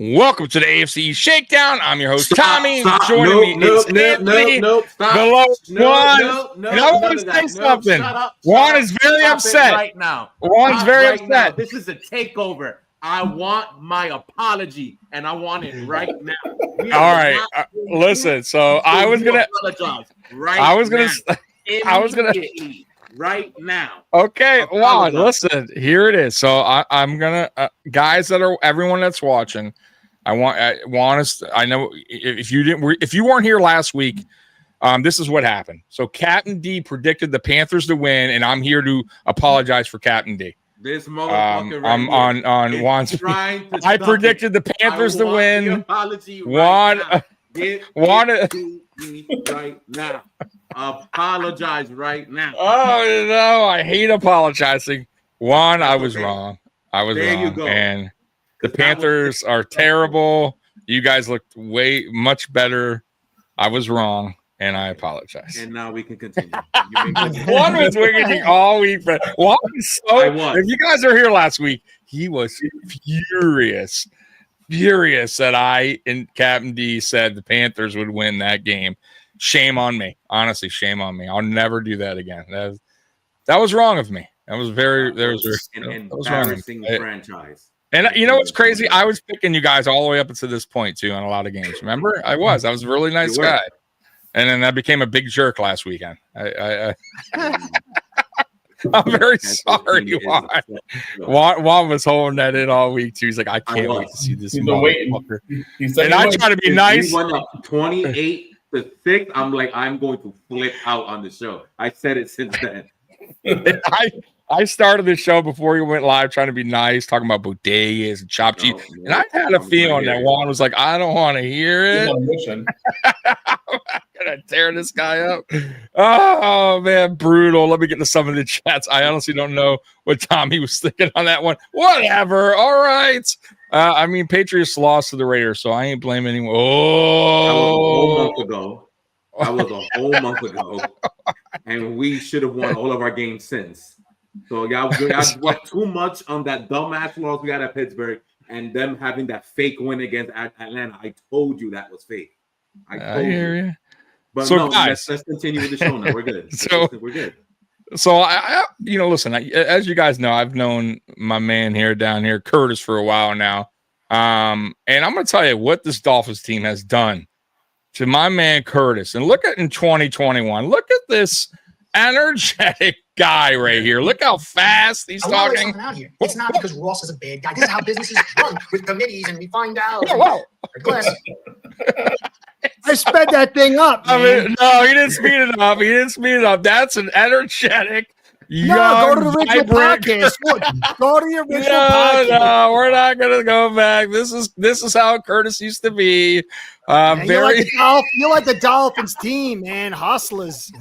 Welcome to the AFC East Shakedown. I'm your host, Tommy. Stop. Joining me is Nope. Stop. Juan. And I want to say something. Juan is very upset right now. Juan's very upset. Now. This is a takeover. I want my apology, and I want it right now. All right, listen. So I was gonna apologize right now. Okay, Juan, listen. Here it is. So I'm gonna guys everyone that's watching. I want us. I know if you weren't here last week, this is what happened. So Captain D predicted the Panthers to win, and I'm here to apologize for Captain D. This motherfucker I'm on Juan's. I predicted the Panthers to win. Juan, right now. Apologize right now. Oh no, I hate apologizing. Juan, I was wrong. There you go. And the Panthers are terrible. You guys looked much better. I was wrong, and I apologize. And now we can continue. Juan was winging all week, but Juan was if you guys are here last week, he was furious that I and Captain D said the Panthers would win that game. Shame on me. Honestly, shame on me. I'll never do that again. That was wrong of me. That was an embarrassing franchise. And you know what's crazy? I was picking you guys all the way up until this point too on a lot of games. Remember, I was a really nice guy, and then I became a big jerk last weekend. I'm very sorry, Juan. Juan was holding that in all week too. He's like, I can't wait to see this motherfucker. And I try to be nice. He went up 28-6. I'm like, I'm going to flip out on the show. I said it since then. I started the show before you went live trying to be nice, talking about bodegas and chopped cheese. And I had a feeling that Juan was like, I don't want to hear it. I'm going to tear this guy up. Oh, man, brutal. Let me get to some of the chats. I honestly don't know what Tommy was thinking on that one. Whatever. All right. I mean, Patriots lost to the Raiders, so I ain't blaming anyone. Oh, that was a whole month ago. And we should have won all of our games since. So y'all went too much on that dumbass loss we got at Pittsburgh and them having that fake win against Atlanta. I told you that was fake. I hear you. But so no, guys, let's continue with the show now. We're good. We're good. So I listen. As you guys know, I've known my man down here, Curtis, for a while now. And I'm going to tell you what this Dolphins team has done to my man Curtis. And look at in 2021. Look at this energetic guy right here. Look how fast he's talking. Out here. It's not because Ross is a bad guy. This is how businesses run with committees, and we find out. I sped that thing up. I mean, no, he didn't speed it up. That's an energetic, go to the original podcast. Go to the original podcast. No, we're not gonna go back. This is how Curtis used to be. You're like the Dolphins team, man. Hustlers.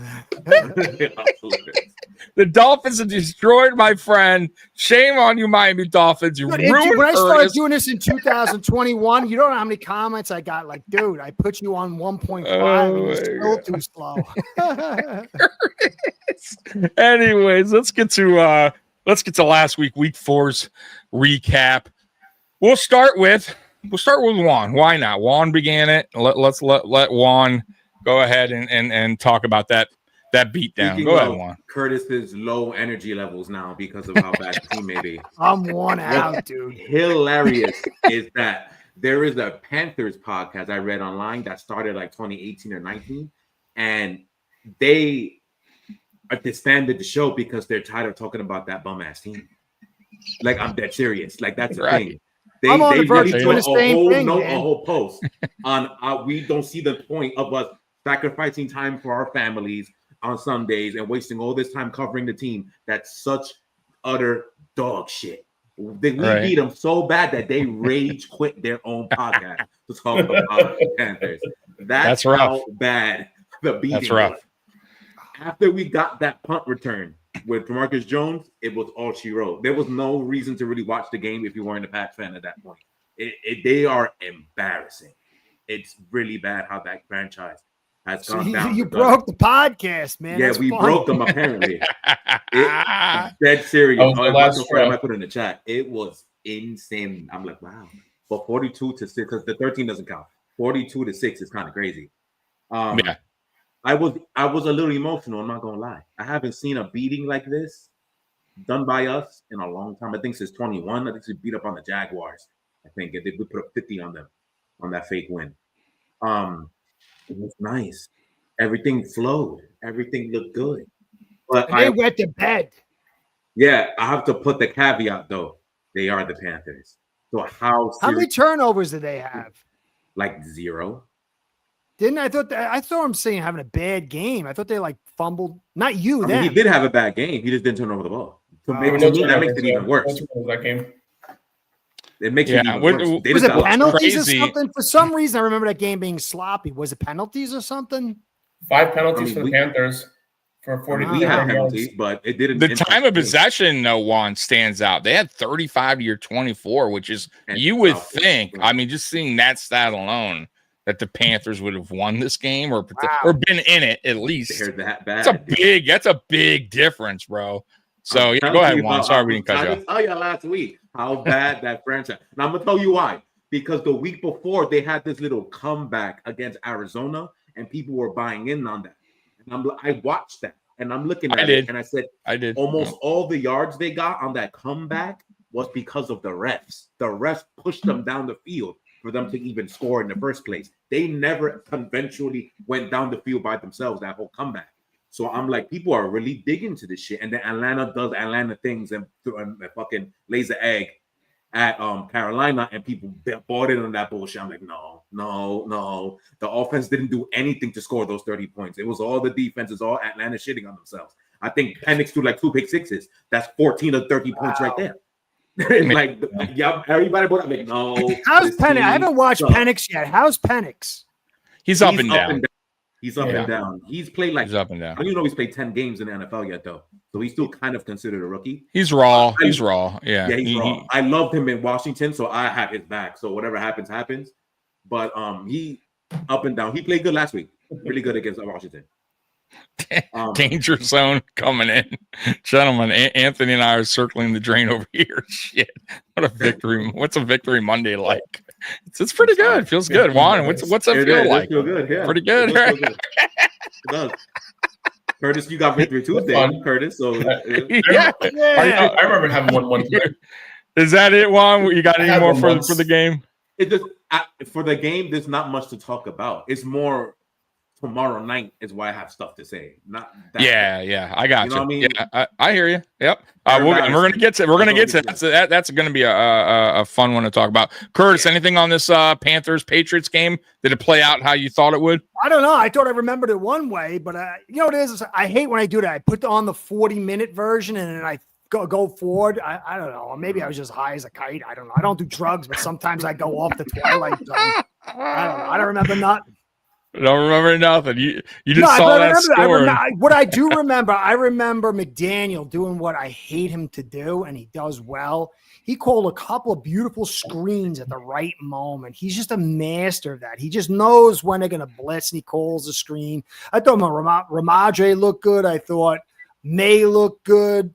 The Dolphins have destroyed my friend. Shame on you, Miami Dolphins. You ruined when I started doing this in 2021, you don't know how many comments I got. Like, dude, I put you on 1.5 and you're still too slow. Anyways, let's get to last week 4's recap. We'll start with Juan. Why not? Juan began it. Let's let Juan go ahead and talk about that beatdown. Go ahead, Juan. Curtis's low energy levels now because of how bad the team may be. I'm worn out, dude. Hilarious is that there is a Panthers podcast I read online that started like 2018 or 19, and they disbanded the show because they're tired of talking about that bum ass team. Like, I'm dead serious. Like, that's the thing. They really put a whole post on we don't see the point of us sacrificing time for our families on Sundays and wasting all this time covering the team. That's such utter dog shit. We beat them so bad that they rage quit their own podcast to talk about the Panthers. That's how bad the beating was. After we got that punt return with Demarcus Jones, it was all she wrote. There was no reason to really watch the game if you weren't a Pats fan at that point. They are embarrassing. It's really bad how that franchise has gone down. You broke the podcast, man. Yeah, That's we fun. broke them apparently. Dead serious. I put in the chat. It was insane. I'm like, wow. but 42-6 because the 13 doesn't count. 42-6 is kind of crazy. Yeah. I was a little emotional. I'm not gonna lie. I haven't seen a beating like this done by us in a long time. I think since 21. I think we beat up on the Jaguars. I think we put up 50 on them on that fake win. It was nice. Everything flowed. Everything looked good. But they went to bed. Yeah, I have to put the caveat though. They are the Panthers. So how many turnovers did they have? Like 0. I saw him saying having a bad game. I thought they like fumbled. Not you. I mean, he did have a bad game. He just didn't turn over the ball. So maybe that makes it even worse. That game. It makes it even worse. Was it penalties or something? For some reason, I remember that game being sloppy. Was it penalties or something? 5 penalties for the Panthers for 40. We have penalties, but it didn't. The time of possession, Juan, stands out. They had 35 to your 24, which is you would think. I mean, just seeing that stat alone, that the Panthers would have won this game or been in it at least. They're that bad. That's a big difference, bro. So go ahead, Juan. Sorry we didn't cut you off. I tell you last week how bad that franchise. And I'm gonna tell you why. Because the week before they had this little comeback against Arizona, and people were buying in on that. And I watched that, and I'm looking at it, and I said, almost all the yards they got on that comeback was because of the refs. The refs pushed them down the field for them to even score in the first place. They never conventionally went down the field by themselves that whole comeback. So I'm like, people are really digging to this shit. And then Atlanta does Atlanta things and fucking lays an egg at Carolina, and people bought in on that bullshit. I'm like, no. The offense didn't do anything to score those 30 points. It was all the defenses, all Atlanta shitting on themselves. I think Penix threw like 2 pick sixes. That's 14 of 30 points right there. Like, yeah, everybody bought. I'm like, no. How's Penix? I haven't watched Penix yet. How's Penix? He's up and down. He's up and down. He's played like he's up and down. I don't even know he's played 10 games in the NFL yet, though. So he's still kind of considered a rookie. He's raw. He's raw. Yeah, he's raw. I loved him in Washington, so I have his back. So whatever happens. But he up and down. He played good last week. Really good against Washington. Danger zone coming in. Gentlemen, Anthony and I are circling the drain over here. Shit. What a victory. What's a victory Monday like? It's pretty good. Feels good. Juan, what's that feel like? Feel good, yeah. Pretty good. It does. Curtis, you got victory Tuesday, Curtis. So yeah. I remember having one. Is that it, Juan? You got any more for the game? It just for the game, there's not much to talk about. It's more tomorrow night is why I have stuff to say. Not that yeah. I got you. Know what I mean? Yeah, I hear you. Yep. We're gonna get to. That's gonna be a fun one to talk about. Curtis, anything on this Panthers Patriots game? Did it play out how you thought it would? I don't know. I thought I remembered it one way, but you know what it is? I hate when I do that. I put on the 40-minute version and then I go forward. I don't know. Maybe I was just high as a kite. I don't know. I don't do drugs, but sometimes I go off the twilight zone. I don't know. I don't remember nothing. Don't remember nothing. You just saw that score. What I do remember, I remember McDaniel doing what I hate him to do, and he does well. He called a couple of beautiful screens at the right moment. He's just a master of that. He just knows when they're going to blitz, and he calls the screen. I thought Ramadre looked good. I thought May looked good.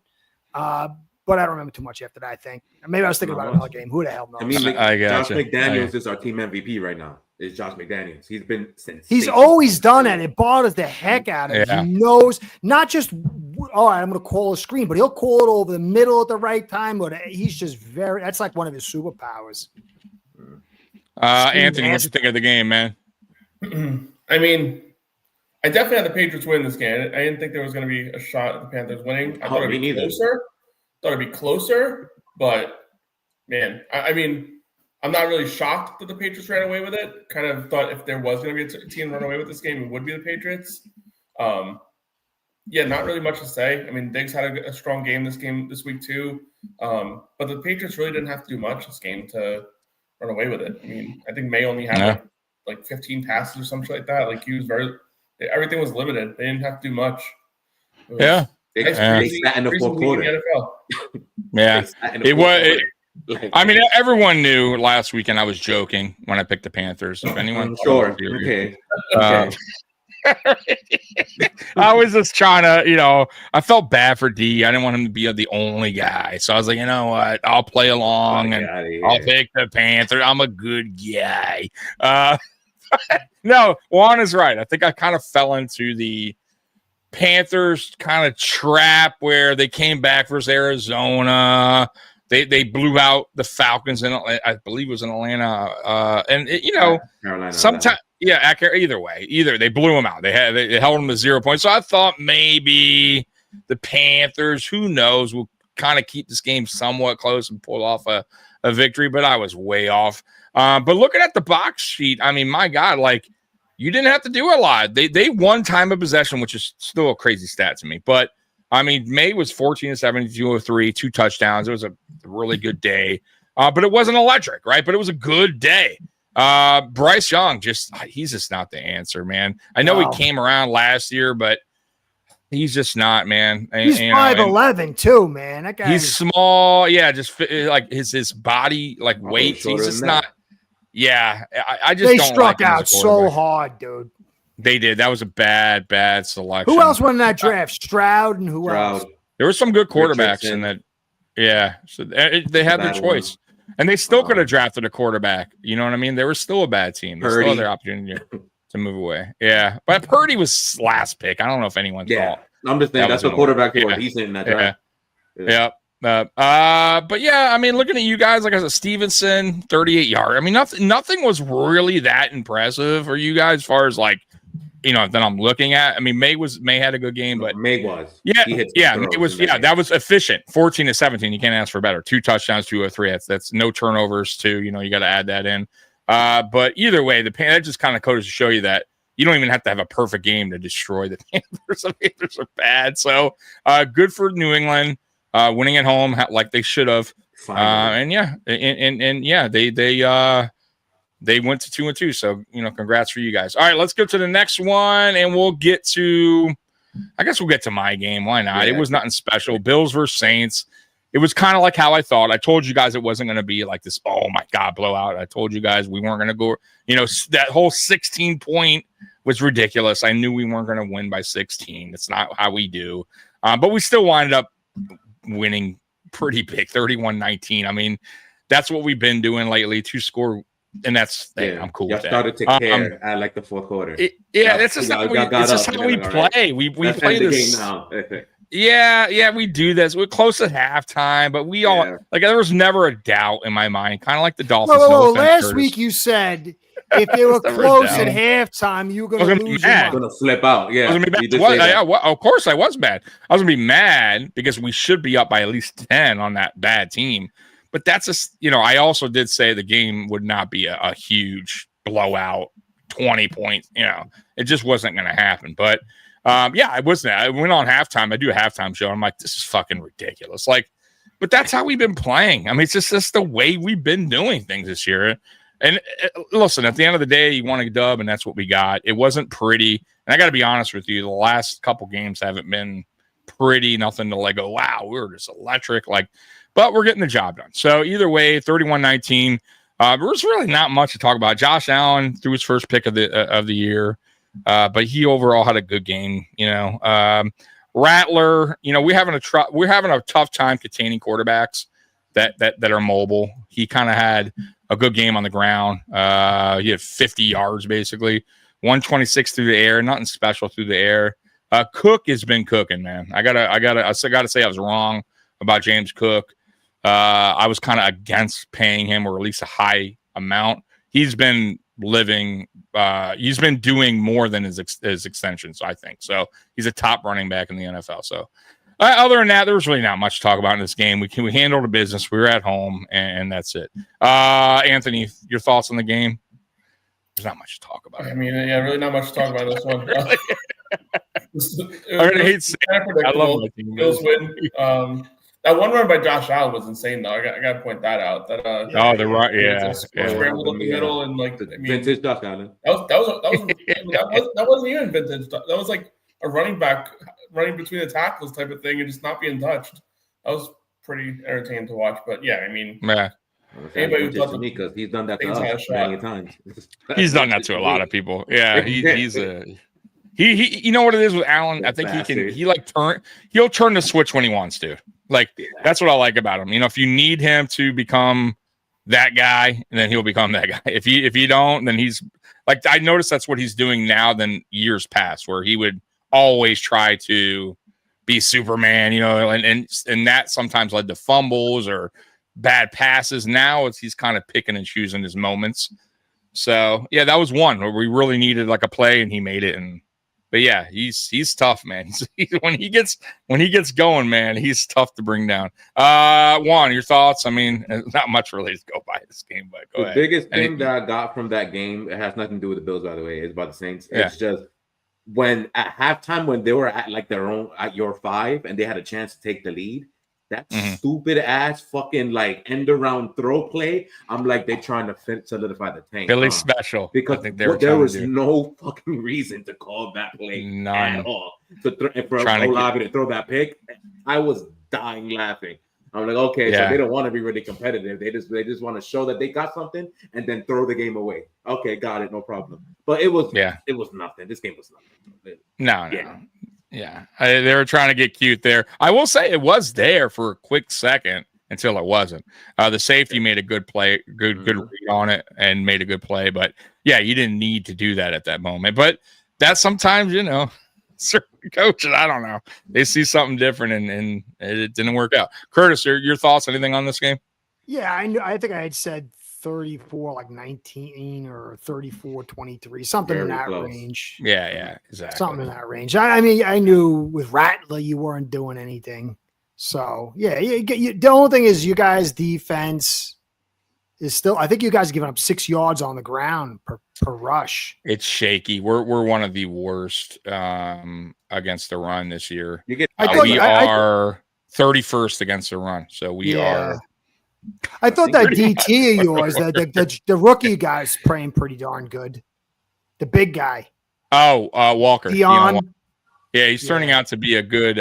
But I don't remember too much after that, I think. Maybe I was thinking about another game. Who the hell knows? I mean, Josh McDaniels is our team MVP right now. It's Josh McDaniels. He's been since he's always done it. It bothers the heck out of him. Yeah. He knows not just, all right, I'm going to call a screen, but he'll call it over the middle at the right time. But he's just that's like one of his superpowers. Anthony, what you think of the game, man? I mean, I definitely had the Patriots win this game. I didn't think there was going to be a shot at the Panthers winning. I thought it'd be closer. Thought it'd be closer, but man, I mean, I'm not really shocked that the Patriots ran away with it. Kind of thought if there was going to be a team run away with this game, it would be the Patriots. Not really much to say. I mean, Diggs had a strong game this week too. But the Patriots really didn't have to do much this game to run away with it. I mean, I think May only had like 15 passes or something like that. Like everything was limited. They didn't have to do much. They sat in the fourth quarter. It was. I mean, everyone knew last weekend I was joking when I picked the Panthers. If anyone, sure, okay. I was just trying to, I felt bad for D. I didn't want him to be the only guy. So I was like, you know what? I'll play along and I'll pick the Panthers. I'm a good guy. No, Juan is right. I think I kind of fell into the Panthers kind of trap where they came back versus Arizona. They blew out the Falcons, and I believe it was in Atlanta. And sometimes, either way, they blew them out. They held them to 0 points. So I thought maybe the Panthers, who knows, will kind of keep this game somewhat close and pull off a victory. But I was way off. But looking at the box sheet, I mean, my God, like you didn't have to do a lot. They won time of possession, which is still a crazy stat to me, but. I mean, May was 14-7, 203, 2 touchdowns. It was a really good day, but it wasn't electric, right? But it was a good day. Bryce Young, he's just not the answer, man. I know he came around last year, but he's just not, man. He's 5'11", too, man. That guy. He's small, just like his body, like weight. He's just not. Yeah, I just. They don't struck like out so hard, dude. They did. That was a bad selection. Who else won that draft? Stroud and who else? There were some good quarterbacks in that. Yeah. So they had their choice. And they still could have drafted a quarterback. You know what I mean? They were still a bad team. They still had their opportunity to move away. Yeah. But Purdy was last pick. I don't know if anyone thought. I'm just thinking that's the quarterback who was decent in that draft. Yeah. But yeah, I mean, looking at you guys, like I said, Stevenson, 38 yard. I mean, nothing was really that impressive for you guys as far as like, that I'm looking at. I mean, May had a good game, but May was. May was that was efficient. 14-17. You can't ask for better. 2 touchdowns, 203. That's no turnovers too. You got to add that in. But either way, that just kind of goes to show you that you don't even have to have a perfect game to destroy the Panthers. The Panthers are bad. So good for New England. Winning at home like they should have. They went to 2-2. So, congrats for you guys. All right, let's go to the next one, and we'll get to my game. Why not? It was nothing special. Bills versus Saints. It was kind of like how I thought. I told you guys it wasn't going to be like this, oh, my God, blowout. I told you guys we weren't going to go, that whole 16-point was ridiculous. I knew we weren't going to win by 16. It's not how we do. But we still winded up winning pretty big, 31-19. I mean, that's what we've been doing lately, 2-score. And that's I'm cool with that. Started to care at like the fourth quarter. That's just how we play. Right. We play this. Now. We do this. We're close to halftime, but we all there was never a doubt in my mind. Kind of like the Dolphins. Last week you said if they were close at halftime, you were going to lose. Going to flip out. Yeah, of course I was mad. I was going to be mad because we should be up by at least 10 on that bad team. But that's I also did say the game would not be a huge blowout, 20 points. It just wasn't going to happen. But I wasn't. I went on halftime. I do a halftime show. I'm like, this is fucking ridiculous. But that's how we've been playing. I mean, it's just the way we've been doing things this year. And listen, at the end of the day, you want a dub, and that's what we got. It wasn't pretty. And I got to be honest with you, the last couple games haven't been pretty. Nothing to go, wow, we were just electric. But we're getting the job done. So either way, 31-19. There's really not much to talk about. Josh Allen threw his first pick of the year, but he overall had a good game. Rattler, we're having a tough time containing quarterbacks that are mobile. He kind of had a good game on the ground. He had 50 yards basically, 126 through the air, nothing special through the air. Cook has been cooking, man. I gotta say I was wrong about James Cook. I was kind of against paying him, or at least a high amount. He's been living. He's been doing more than his extensions, I think. So he's a top running back in the NFL. So other than that, there was really not much to talk about in this game. We handled the business. We were at home, and that's it. Anthony, your thoughts on the game? There's not much to talk about. I mean, really not much to talk about in this one. I love my team. Bills win. That one run by Josh Allen was insane, though. I got to point that out. They're right. Scrambled up the middle and vintage Josh Allen. That wasn't even vintage. That was like a running back running between the tackles type of thing and just not being touched. That was pretty entertaining to watch. But anybody who thought to me, because he's done that to us many times. He's done that to a lot of people. Yeah, he's a. He you know what it is with Allen? I think he'll turn the switch when he wants to. Like, that's what I like about him. You know, if you need him to become that guy, then he'll become that guy. If you don't, then he's like, I noticed that's what he's doing now than years past, where he would always try to be Superman, you know, and that sometimes led to fumbles or bad passes. Now he's kind of picking and choosing his moments. So yeah, that was one where we really needed like a play, and he made it. But yeah, he's tough, man. When he gets going, man, he's tough to bring down. Juan, your thoughts? I mean, not much really to go by this game, but go ahead. The biggest thing that I got from that game, it has nothing to do with the Bills, by the way. It's about the Saints. Yeah. It's just when at halftime, when they were at like at your 5 and they had a chance to take the lead, that stupid ass fucking like end around throw play. I'm like, they're trying to solidify the tank. Billy special, because there was no fucking reason to call that play at all. For Olavi to throw that pick, I was dying laughing. I'm like, okay, so they don't want to be really competitive. They just want to show that they got something and then throw the game away. Okay, got it, no problem. But it was nothing. This game was nothing. No. Yeah, they were trying to get cute there. I will say it was there for a quick second until it wasn't. The safety made a good play, good read on it, and made a good play. But yeah, you didn't need to do that at that moment. But that sometimes, you know, certain coaches, I don't know, they see something different and it didn't work out. Curtis, your thoughts? Anything on this game? Yeah, I think I had said 34-19 or 34-23, something in that range. Yeah, exactly. Something in that range. I mean, I knew with Rattler you weren't doing anything. So, yeah, the only thing is you guys' defense is still, I think you guys are giving up 6 yards on the ground per rush. It's shaky. We're one of the worst against the run this year. We are 31st against the run. So we are. I thought that DT of yours, the rookie guy's playing pretty darn good. The big guy. Oh, Walker. Dion. Yeah, he's turning out to be a good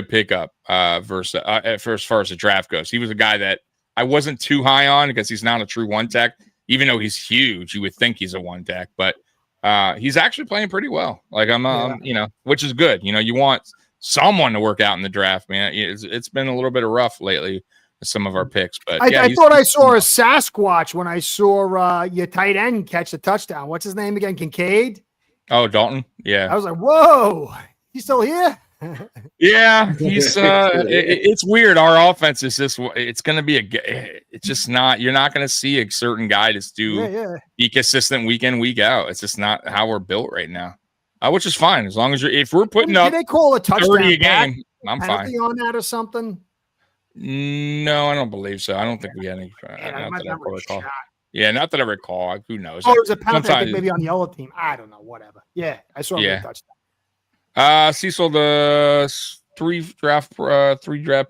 pickup versus as far as the draft goes. He was a guy that I wasn't too high on because he's not a true one tech. Even though he's huge, you would think he's a one tech, but he's actually playing pretty well. Like you know, which is good. You know, you want someone to work out in the draft, man. It's been a little bit of rough lately. Some of our picks, but I thought I saw a Sasquatch when I saw your tight end catch the touchdown. What's his name again? Kincaid? Oh, Dalton. Yeah. I was like, whoa, he's still here? Yeah, he's it's weird. Our offense is just, it's going to be it's just not, you're not going to see a certain guy just be consistent week in, week out. It's just not how we're built right now, which is fine. As long as if we're putting up, they call a touchdown 30 a game, I'm fine. On that or something? No, I don't believe so. I don't think we had any. Not that I recall. Yeah, not that I recall. Who knows? Oh, it was a penalty. I think maybe on the other team. I don't know. Whatever. Yeah, I saw him touchdown. Cecil, the three draft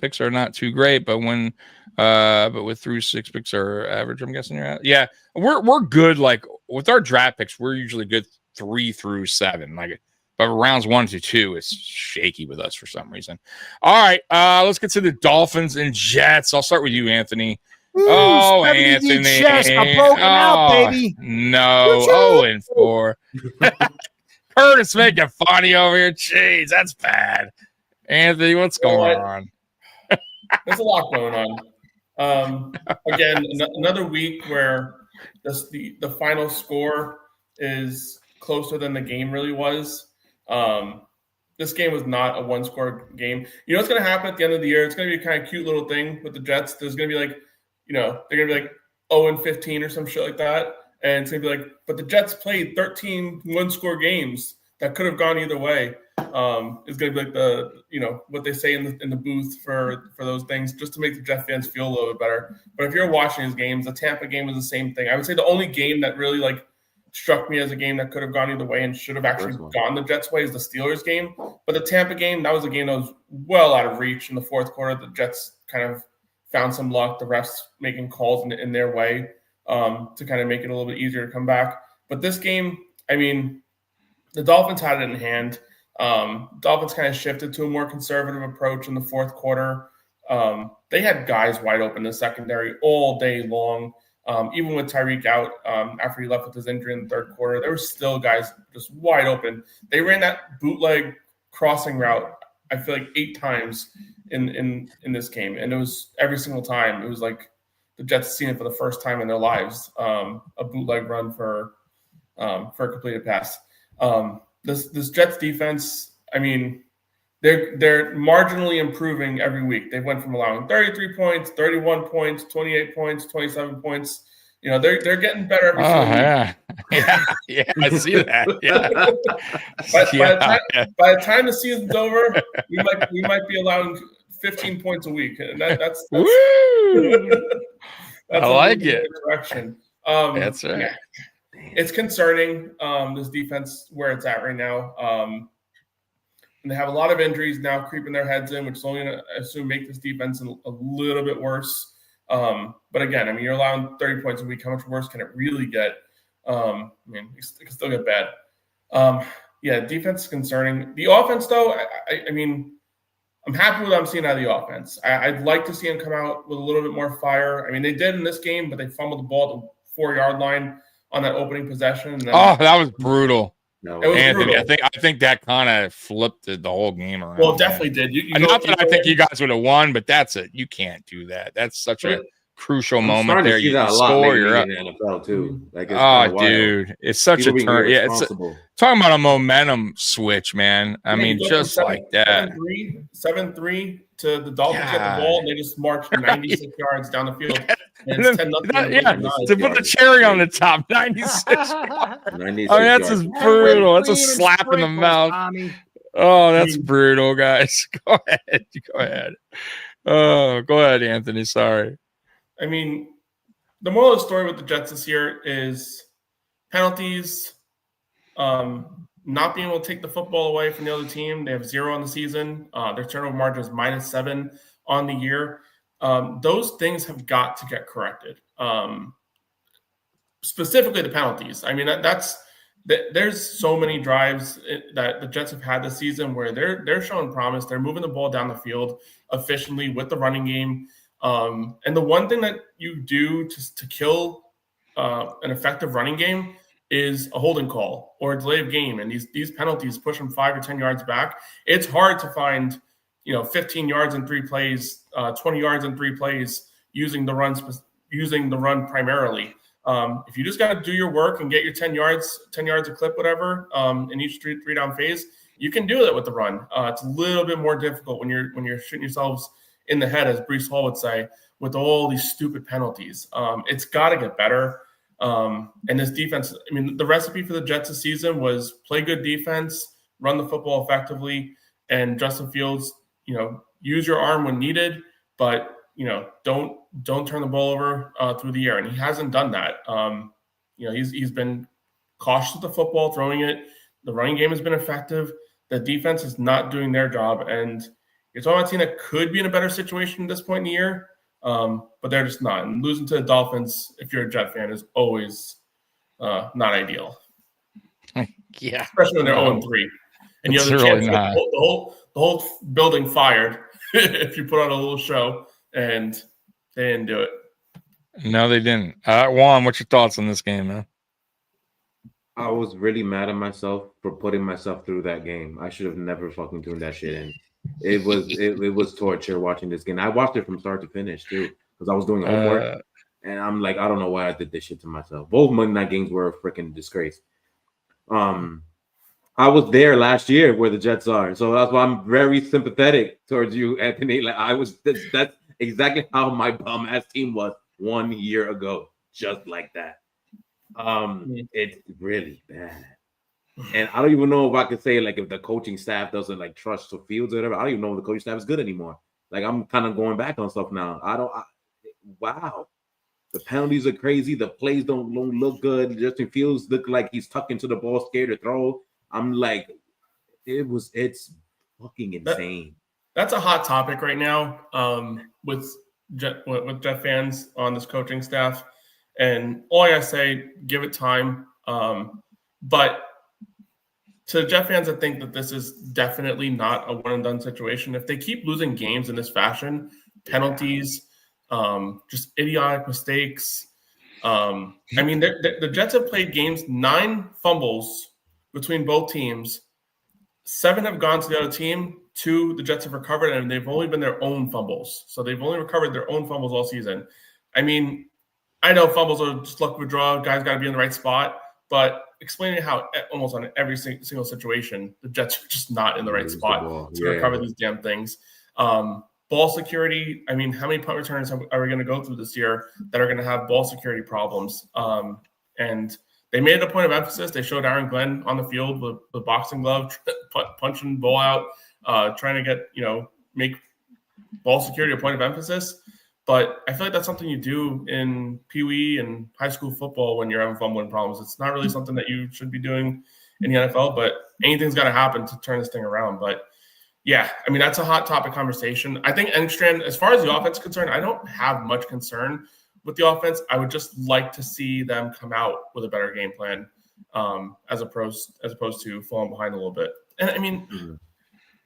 picks are not too great, but with through 6 picks are average. I'm guessing you're at. Yeah, we're good. Like with our draft picks, we're usually good 3 through 7. Like. But rounds 1 to 2 is shaky with us for some reason. All right, let's get to the Dolphins and Jets. I'll start with you, Anthony. Anthony. Chest, I'm broken out, baby. No, 0-4. Curtis making funny over here. Jeez, that's bad. Anthony, what's going on? There's a lot going on. Again, another week where the final score is closer than the game really was. This game was not a one-score game. You know what's going to happen at the end of the year? It's going to be a kind of cute little thing with the Jets. There's going to be like, you know, they're going to be like 0-15 or some shit like that. And it's going to be like, but the Jets played 13 one-score games that could have gone either way. It's going to be like the, you know, what they say in the booth for those things, just to make the Jet fans feel a little bit better. But if you're watching these games, the Tampa game was the same thing. I would say the only game that really like struck me as a game that could have gone either way and should have actually gone the Jets' way is the Steelers game. But the Tampa game, that was a game that was well out of reach in the fourth quarter. The Jets kind of found some luck, the refs making calls in their way to kind of make it a little bit easier to come back. But this game, I mean, the Dolphins had it in hand. Dolphins kind of shifted to a more conservative approach in the fourth quarter. They had guys wide open in the secondary all day long. Even with Tyreek out after he left with his injury in the third quarter, there were still guys just wide open. They ran that bootleg crossing route, I feel like 8 times in this game, and it was every single time it was like the Jets seen it for the first time in their lives, a bootleg run for a completed pass. This Jets defense, I mean, they're marginally improving every week. They went from allowing 33 points, 31 points, 28 points, 27 points. You know, they're getting better every single week. Yeah, I see that. Yeah. By the time the season's over, we might be allowing 15 points a week, and that's Woo! that's I like it. Direction. That's right. Yeah. It's concerning, this defense where it's at right now. And they have a lot of injuries now creeping their heads in, which is only going to, I assume, make this defense a little bit worse. But again, I mean, you're allowing 30 points a week. How much worse can it really get? I mean, it can still get bad. Yeah, defense is concerning. The offense, though, I mean, I'm happy with what I'm seeing out of the offense. I'd like to see them come out with a little bit more fire. I mean, they did in this game, but they fumbled the ball at the 4-yard line on that opening possession. And then, that was brutal. No, it was Anthony, brutal. I think that kind of flipped the whole game around. Well, it definitely did. I think you guys would have won, but that's it. You can't do that. That's such a crucial moment there. You score, you're up. In the NFL too. Like, dude, it's such a turn. Yeah, it's talking about a momentum switch, man. I mean, just like that. 7-3 to the Dolphins get the ball, and they just marched 96 yards down the field. And it's 10-0. To put the cherry on the top, 96. 96 I mean, that's just brutal. That's a slap in the mouth. Oh, that's brutal, guys. Go ahead. Oh, go ahead, Anthony. Sorry. I mean, the moral of the story with the Jets this year is penalties, not being able to take the football away from the other team. They have 0 on the season. Their turnover margin is -7 on the year. Those things have got to get corrected. Specifically the penalties. I mean, there's so many drives that the Jets have had this season where they're showing promise. They're moving the ball down the field efficiently with the running game. And the one thing that you do to kill an effective running game is a holding call or a delay of game. And these penalties push them 5 or 10 yards back. It's hard to find, 15 yards in 3 plays, 20 yards in 3 plays using the run primarily. If you just got to do your work and get your 10 yards a clip, whatever, in each three down phase, you can do that with the run. It's a little bit more difficult when you're shooting yourselves in the head, as Breece Hall would say, with all these stupid penalties. It's got to get better. And this defense, I mean, the recipe for the Jets this season was play good defense, run the football effectively, and Justin Fields, use your arm when needed, but don't turn the ball over through the air. And he hasn't done that. He's been cautious with the football, throwing it. The running game has been effective. The defense is not doing their job. And you're talking about a team that could be in a better situation at this point in the year, but they're just not. And losing to the Dolphins, if you're a Jet fan, is always not ideal. Yeah. Especially when they're 0-3. And you have the chance to get the whole building fired if you put on a little show, and they didn't do it. No, they didn't. Juan, what's your thoughts on this game, man? I was really mad at myself for putting myself through that game. I should have never fucking tuned that shit in. It was torture watching this game. I watched it from start to finish too, because I was doing homework, and I'm like, I don't know why I did this shit to myself. Both Monday night games were a freaking disgrace. I was there last year where the Jets are, so that's why I'm very sympathetic towards you, Anthony. Like that's exactly how my bum ass team was 1 year ago, just like that. It's really bad. And I don't even know if I could say, like, if the coaching staff doesn't, like, trust the Fields or whatever. I don't even know if the coaching staff is good anymore. Like, I'm kind of going back on stuff now. Wow. The penalties are crazy. The plays don't look good. Justin Fields look like he's tucked into the ball, scared to throw. I'm like, it's fucking insane. That's a hot topic right now with Jet fans on this coaching staff. And all I gotta say, give it time. But to Jet fans that think that this is definitely not a one-and-done situation, if they keep losing games in this fashion, penalties, just idiotic mistakes, I mean, the Jets have played games, 9 fumbles between both teams. 7 have gone to the other team. 2 the Jets have recovered, and they've only been their own fumbles. So they've only recovered their own fumbles all season. I mean, I know fumbles are just luck of a draw. Guys got to be in the right spot. But explaining how almost on every single situation, the Jets are just not in the right spot to recover these damn things. Ball security, I mean, how many punt returners are we going to go through this year that are going to have ball security problems? And they made it a point of emphasis. They showed Aaron Glenn on the field with the boxing glove, punching the ball out, trying to get, make ball security a point of emphasis. But I feel like that's something you do in Pee Wee and high school football when you're having fumbling problems. It's not really something that you should be doing in the NFL, but anything's got to happen to turn this thing around. But yeah, I mean, that's a hot topic conversation. I think Engstrand, as far as the offense is concerned, I don't have much concern with the offense. I would just like to see them come out with a better game plan, as opposed to falling behind a little bit. And I mean,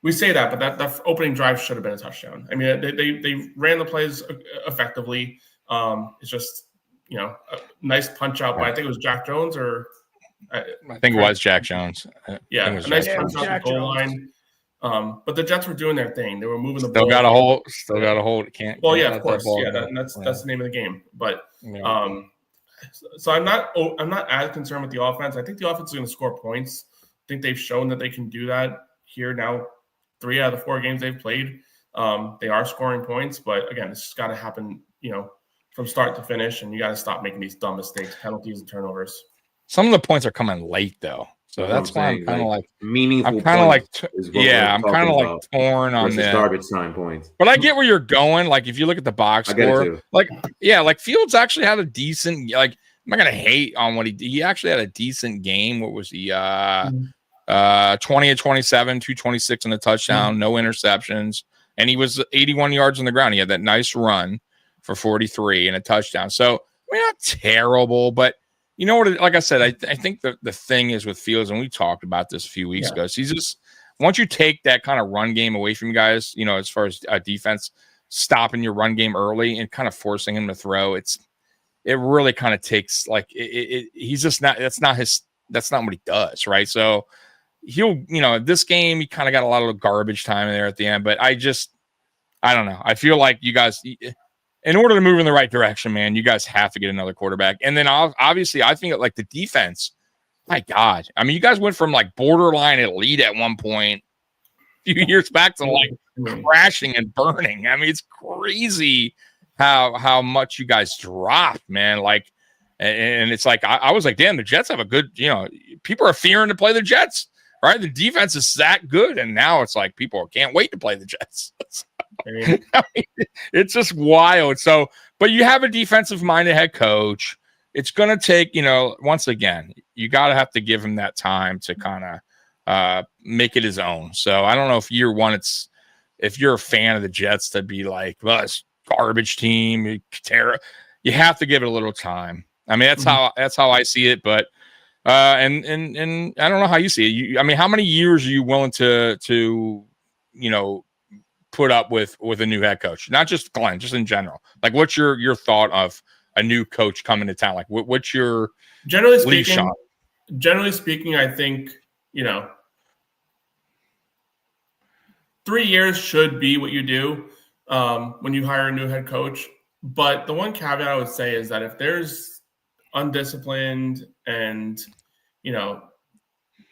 we say that, but that opening drive should have been a touchdown. I mean, they ran the plays effectively. It's just, a nice punch out by, I think it was Jack Jones I think it was Jack Jones. A nice punch out the goal line. But the Jets were doing their thing. They were moving the ball. Still got a hold. It can't. Well, yeah, of course. Yeah, that's the name of the game. But so I'm not as concerned with the offense. I think the offense is going to score points. I think they've shown that they can do that here now. 3 out of the 4 games they've played, they are scoring points. But again, it's just got to happen, from start to finish, and you got to stop making these dumb mistakes, penalties, and turnovers. Some of the points are coming late, though. So that's why I'm kind of like meaningful. I'm kind of like I'm kind of like torn on the garbage time points. But I get where you're going. Like if you look at the box score, like Fields actually had a decent. Like I'm not gonna hate on what he actually had a decent game. What was he? 20 of 27, 226 and a touchdown, no interceptions, and he was 81 yards on the ground. He had that nice run for 43 and a touchdown. So I mean, not terrible, but. You know what? Like I said, I think the thing is with Fields, and we talked about this a few weeks ago. So he's just once you take that kind of run game away from you guys, as far as defense, stopping your run game early and kind of forcing him to throw, it really kind of takes he's just not. That's not what he does, right? So he'll this game he kind of got a lot of garbage time there at the end, but I don't know. I feel like you guys. In order to move in the right direction, man, you guys have to get another quarterback. And then obviously, I think like the defense, my God. I mean, you guys went from like borderline elite at one point a few years back to like crashing and burning. I mean, it's crazy how much you guys dropped, man. Like, and it's like, I was like, damn, the Jets have a good, people are fearing to play the Jets, right? The defense is that good. And now it's like people can't wait to play the Jets. I mean, it's just wild. So, but you have a defensive-minded head coach. It's going to take, once again, you got to have to give him that time to kind of make it his own. So I don't know if year one, if you're a fan of the Jets to be like, well, it's garbage team, you have to give it a little time. I mean, that's how I see it. But and I don't know how you see it. I mean, how many years are you willing to put up with a new head coach? Not just Glenn, just in general. Like, what's your thought of a new coach coming to town? Like, what's your generally speaking, I think 3 years should be what you do when you hire a new head coach. But the one caveat I would say is that if there's undisciplined and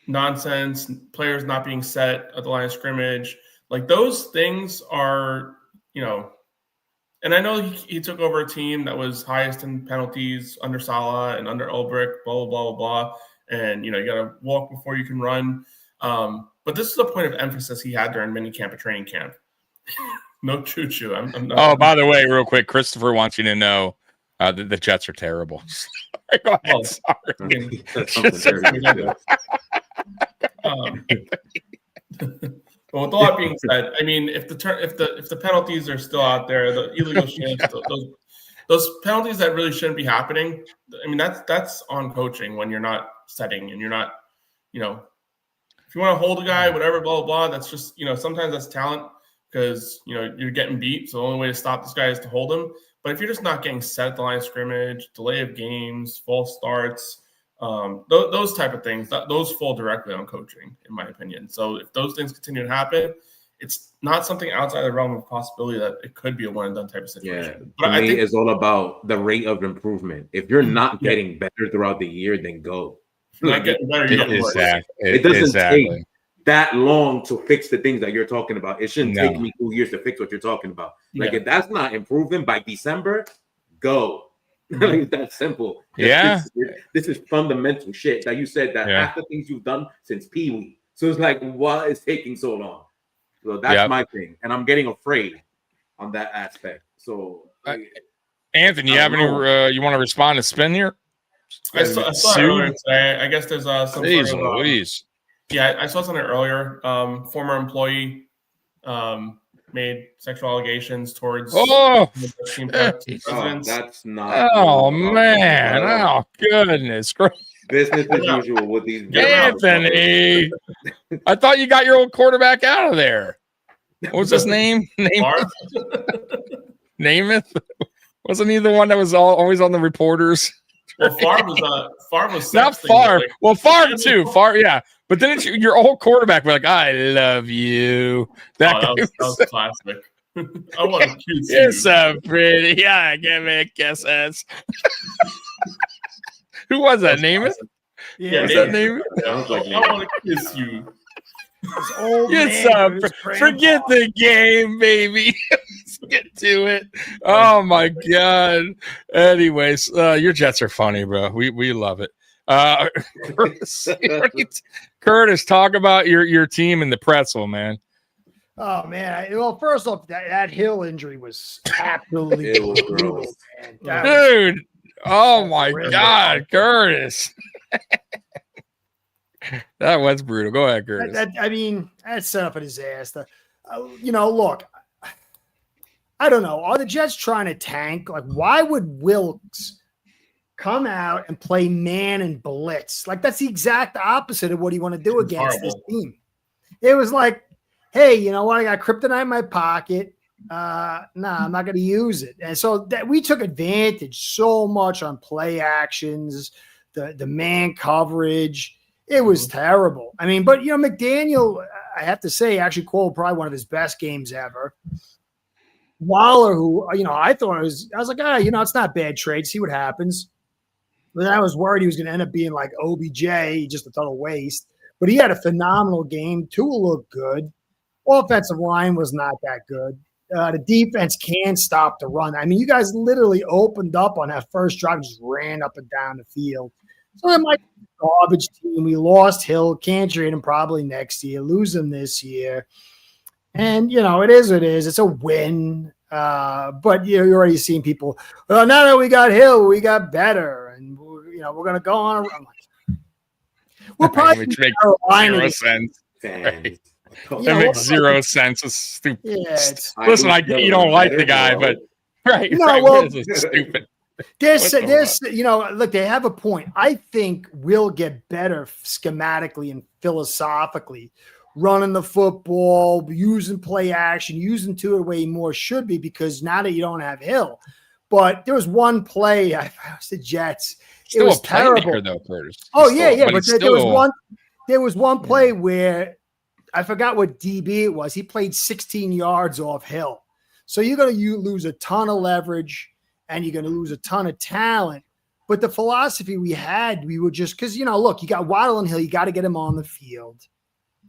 nonsense, players not being set at the line of scrimmage. Like those things are, and I know he took over a team that was highest in penalties under Salah and under Ulbrich, blah, blah, blah, blah. And, you got to walk before you can run. But this is a point of emphasis he had during minicamp and training camp. No choo-choo. By the way, real quick, Christopher wants you to know that the Jets are terrible. Go ahead. Sorry. But with all that being said, I mean, if the penalties are still out there, the illegal shifts, those penalties that really shouldn't be happening. I mean, that's on coaching when you're not setting and you're not, if you want to hold a guy, whatever, blah blah blah. That's just sometimes that's talent because you're getting beat. So the only way to stop this guy is to hold him. But if you're just not getting set at the line of scrimmage, delay of games, false starts, those type of things, those fall directly on coaching, in my opinion. So if those things continue to happen, it's not something outside the realm of possibility that it could be a one and done type of situation. Yeah, to me, it's all about the rate of improvement. If you're not getting better throughout the year, then go. Not getting better, you get worse. It doesn't take that long to fix the things that you're talking about. It shouldn't take me 2 years to fix what you're talking about. Like if that's not improving by December, go. Like that's simple. This is fundamental shit that you said that half the things you've done since Pee Wee. So it's like, why is taking so long? So that's my thing, and I'm getting afraid on that aspect. So, Anthony, you have any? You want to respond to Spin here? I saw it earlier today. I guess there's some Jeez, sort of. I saw something earlier. Former employee made sexual allegations towards. That's not. Oh man! Oh goodness! Business as usual with these. Anthony, I thought you got your old quarterback out of there. What was his name? Namath? Wasn't he the one that was always on the reporters? Well, Favre was not Favre. Well, Favre too. Favre, yeah. But then it's your old quarterback. We're like, I love you. That was classic. I want to kiss you. You're so pretty. Yeah, give me kisses. Who was that? Namath? Yeah, was that Namath? I want to kiss you. Forget the game, baby. Let's get to it. Oh my god. Anyways, your Jets are funny, bro. We love it. Curtis, talk about your team and the pretzel, man. Oh man! Well, first off, that Hill injury was absolutely brutal, man. Dude. Oh my god, Curtis. That was brutal. Go ahead, Curtis. That set up a disaster. Look, I don't know. Are the Jets trying to tank? Like, why would Wilkes come out and play man and blitz? Like, that's the exact opposite of what you want to do against this team. It was like, hey, you know what? I got kryptonite in my pocket. I'm not going to use it. And so that we took advantage so much on play actions, the man coverage. It was terrible. But McDaniel, I have to say, actually called probably one of his best games ever. Waller, who, I was like, it's not bad trade. See what happens. But then I was worried he was going to end up being like OBJ, just a total waste. But he had a phenomenal game. Tua looked good. Offensive line was not that good. The defense can't stop the run. You guys literally opened up on that first drive and just ran up and down the field. So it might be a garbage team. We lost Hill. Can't trade him probably next year. Lose him this year. And, it is what it is. It's a win. But, you're already seeing people, well, now that we got Hill, we got better. And, we're going to go on. We'll probably make zero sense. Right. That makes zero sense. It's stupid. Yeah, listen, I get you don't like the guy, but right. It's stupid. Look, they have a point. I think we'll get better schematically and philosophically, running the football, using play action, using Tua the way he more should be, because now that you don't have Hill. But there was one play, I was the Jets. Still it was a terrible, though, Curtis. Oh, yeah. But there was one play where I forgot what DB it was. He played 16 yards off Hill. So you're going to lose a ton of leverage and you're going to lose a ton of talent. But the philosophy we had, we were just – because, look, you got Waddle and Hill. You got to get them on the field.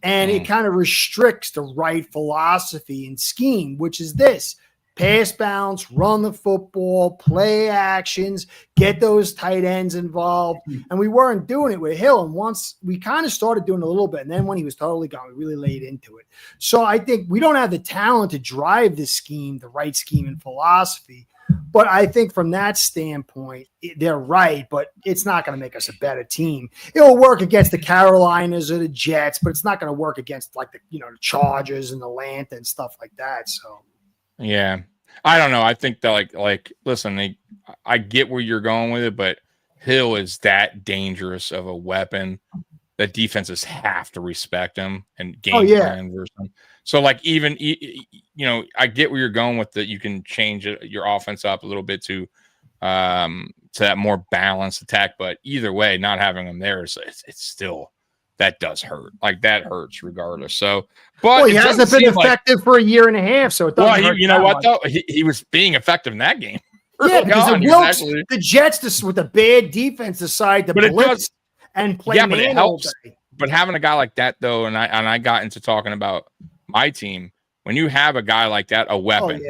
And it kind of restricts the right philosophy and scheme, which is this. Pass bounce, run the football, play actions, get those tight ends involved. And we weren't doing it with Hill. And once we kind of started doing it a little bit, and then when he was totally gone, we really laid into it. So I think we don't have the talent to drive this scheme, the right scheme and philosophy. But I think from that standpoint, they're right, but it's not going to make us a better team. It'll work against the Carolinas or the Jets, but it's not going to work against like the Chargers and Atlanta and stuff like that. So. Yeah, I don't know. I think that like listen, I get where you're going with it, but Hill is that dangerous of a weapon that defenses have to respect him and game plan versus him. So like even I get where you're going with that. You can change your offense up a little bit to that more balanced attack, but either way, not having them there it's still that does hurt. Like that hurts regardless. So, but he hasn't been effective for a year and a half, so it doesn't hurt. You know what though? He was being effective in that game. Yeah, because the Jets with a bad defense decide to blitz and play man. But it helps. But having a guy like that though, and I got into talking about my team. When you have a guy like that, a weapon,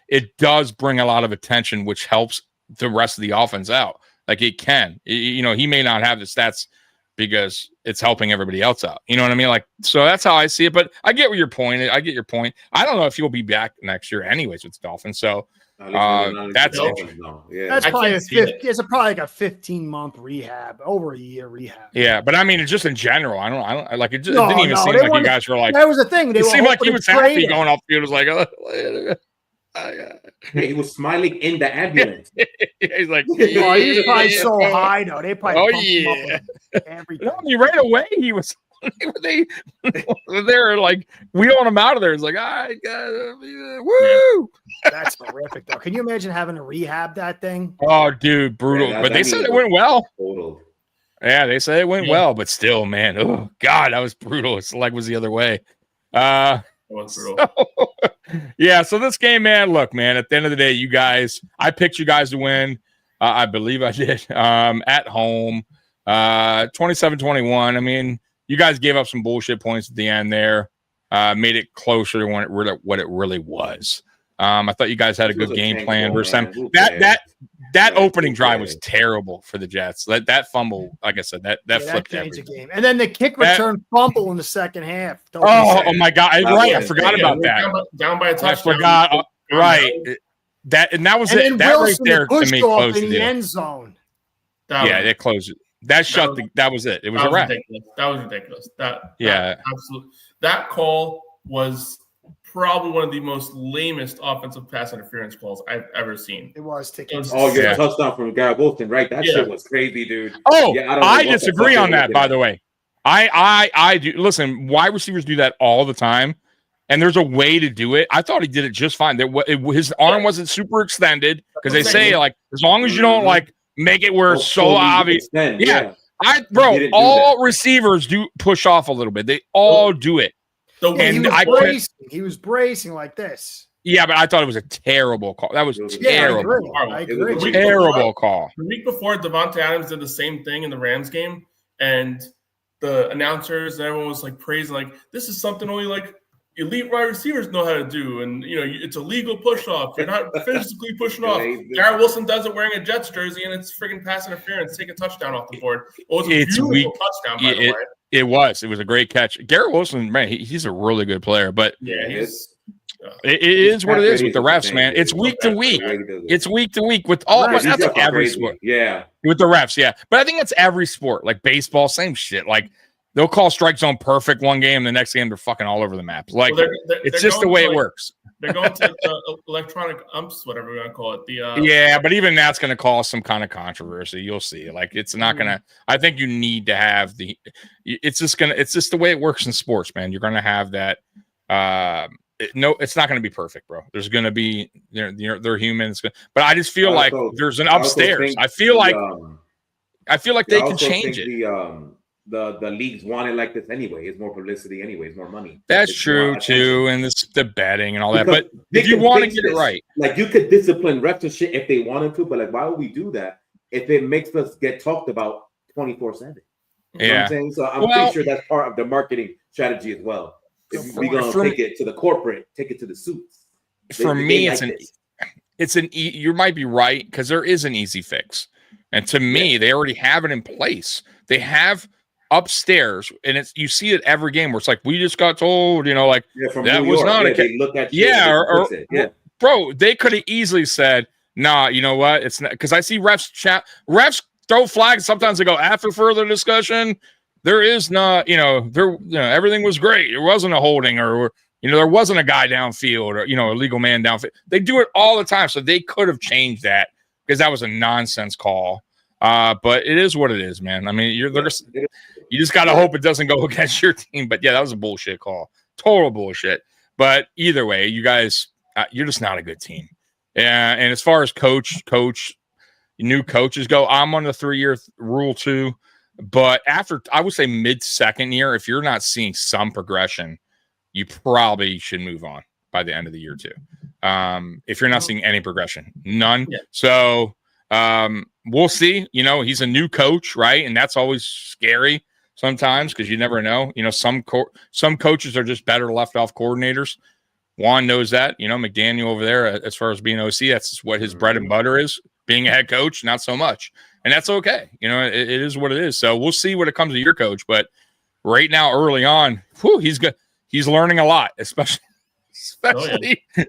it does bring a lot of attention, which helps the rest of the offense out. Like it can, he may not have the stats because it's helping everybody else out. You know what I mean? Like, so that's how I see it. But I get your point. I don't know if he'll be back next year anyways with the Dolphins. So that's probably it's probably like a 15-month rehab, over a year rehab. Yeah, but I mean, it's just in general. I don't like it. It didn't even seem like you guys were like. That was the thing. It seemed like he was happy going off the field. It was like, he was smiling in the ambulance. He's like, he was probably so high though. They probably him up with everything. No, right away he was. They're like wheeling him out of there. It's like, all right, woo! That's horrific, though. Can you imagine having to rehab that thing? Oh, dude, brutal. But they said it went well. Total. Yeah, they said it went well, but still, man, oh god, that was brutal. It's like was the other way. That was brutal. So this game, man. Look, man. At the end of the day, I picked you guys to win. I believe I did. At home, 27-21. I mean. You guys gave up some bullshit points at the end there, made it closer to what it really was. I thought you guys had a good game plan versus them. That opening drive was terrible for the Jets. That fumble, like I said, that flipped everything. The game. And then the kick return fumble in the second half. Oh my god! Right, I forgot about that. Down by a touchdown. I forgot. Right. That was and it. That right there to me closed in the end zone. They closed it. That was it. It was a wrap. That was ridiculous. Absolutely. That call was probably one of the most lamest offensive pass interference calls I've ever seen. It was touchdown from Garrett Wilson, right? That shit was crazy, dude. Oh, I disagree on that, by the way. I do. Listen, wide receivers do that all the time, and there's a way to do it. I thought he did it just fine. His arm wasn't super extended because they say like as long as you don't like. Make it where it's so obvious. All receivers do push off a little bit. They all do it. He was bracing like this. Yeah, but I thought it was a terrible call. That was terrible. I agree. Terrible call. The week before, Devontae Adams did the same thing in the Rams game, and the announcers and everyone was like praising, like this is something only like elite wide receivers know how to do, and it's a legal push off. You're not physically pushing off. Garrett Wilson does it wearing a Jets jersey, and it's freaking pass interference. Take a touchdown off the board. It was a beautiful touchdown, by the way. It was a great catch. Garrett Wilson, man, he's a really good player, but it is what it is with the refs, man. It's week to week. It's week to week with all. That's like every sport. Yeah, with the refs, yeah. But I think that's every sport, like baseball, same shit. Like. They'll call strike zone perfect one game, the next game they're fucking all over the map. Like it's just the way it works. They're going to the electronic umps, whatever we're gonna call it. But even that's gonna cause some kind of controversy. You'll see. Like it's not gonna. I think you need to have It's just the way it works in sports, man. You're gonna have that. It's not gonna be perfect, bro. There's gonna be they're humans, but I just feel like there's an upstairs. I feel like they can change it. The leagues want it like this anyway. It's more publicity anyway. It's more money. That's true too, and the betting and all that. But if you want to get it right, like you could discipline refs and shit if they wanted to, but like why would we do that if it makes us get talked about 24/7? You know what I'm saying? So I'm pretty sure that's part of the marketing strategy as well. If we're gonna take it to the corporate, take it to the suits. For me, you might be right because there is an easy fix, and to me, they already have it in place. They have. Upstairs, and you see it every game where it's like we just got told, that was not a they look at you bro. They could have easily said, "Nah, you know what? It's not," because I see refs throw flags. Sometimes they go after further discussion. There is not, everything was great. It wasn't a holding, or there wasn't a guy downfield, or a legal man downfield. They do it all the time, so they could have changed that because that was a nonsense call. But it is what it is, man. I mean, you just got to hope it doesn't go against your team. But yeah, that was a bullshit call. total bullshit. But either way, you guys, you're just not a good team. And as far as new coaches go, I'm on the 3-year rule too. But after, I would say mid-second year, if you're not seeing some progression, you probably should move on by the end of the year too. If you're not seeing any progression, none. Yeah. So we'll see. He's a new coach, right? And that's always scary sometimes because you never know. Some coaches are just better left off coordinators. Juan knows that. McDaniel over there, as far as being OC, that's what his bread and butter is. Being a head coach, not so much. And that's okay. it is what it is. So we'll see when it comes to your coach. But right now, early on, he's good. He's learning a lot, especially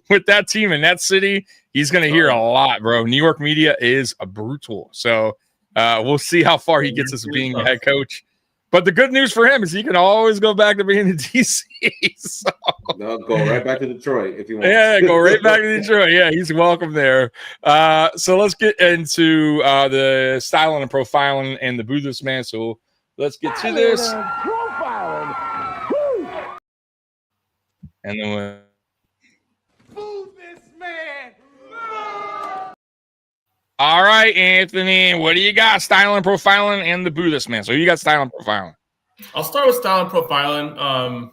with that team in that city. He's going to hear a lot, bro. New York media is a brutal. So we'll see how far he gets as being a head coach. But the good news for him is he can always go back to being in DC. So. No, go right back to Detroit if you want. Yeah, go right back to Detroit. Yeah, he's welcome there. So let's get into the styling and profiling and the Boo This Man. So let's get to this. And then Boo This Man. All right, Anthony, what do you got? Styling, profiling, and the Boo This Man. So you got styling, profiling. I'll start with styling, profiling.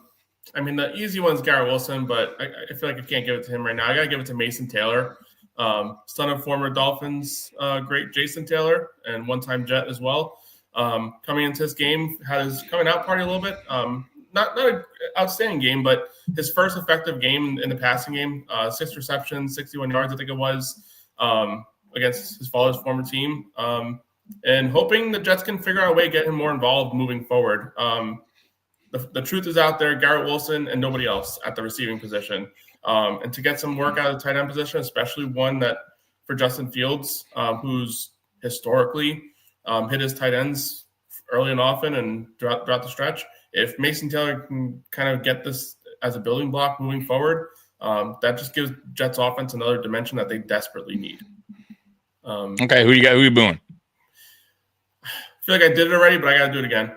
The easy one's Garrett Wilson, but I feel like I can't give it to him right now. I got to give it to Mason Taylor, son of former Dolphins great Jason Taylor, and one-time Jet as well. Coming into this game, had his coming out party a little bit. Not an outstanding game, but his first effective game in the passing game, 6 receptions, 61 yards, I think it was. Against his father's former team, and hoping the Jets can figure out a way to get him more involved moving forward. The truth is out there, Garrett Wilson and nobody else at the receiving position. And to get some work out of the tight end position, especially one that for Justin Fields, who's historically hit his tight ends early and often and throughout the stretch, if Mason Taylor can kind of get this as a building block moving forward, that just gives Jets offense another dimension that they desperately need. Okay, who you booing? I feel like I did it already, but I got to do it again.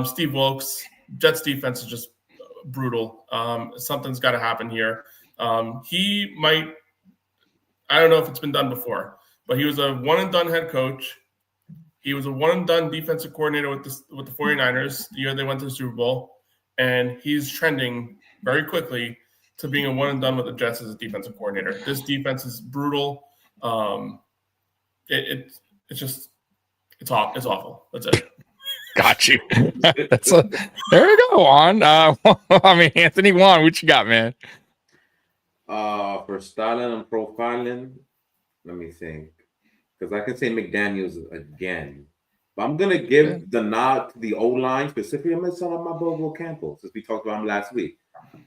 Steve Wilkes, Jets defense is just brutal. Something's got to happen here. He might – I don't know if it's been done before, but he was a one-and-done head coach. He was a one-and-done defensive coordinator with the 49ers the year they went to the Super Bowl, and he's trending very quickly to being a one-and-done with the Jets as a defensive coordinator. This defense is brutal. It's awful. That's it. Got you. There you go, Juan. Anthony Juan, what you got, man? For styling and profiling, let me think. Because I can say McDaniels again. But I'm going to give the nod to the O-line specifically. I'm going to start on my boy Will Campbell, since we talked about him last week.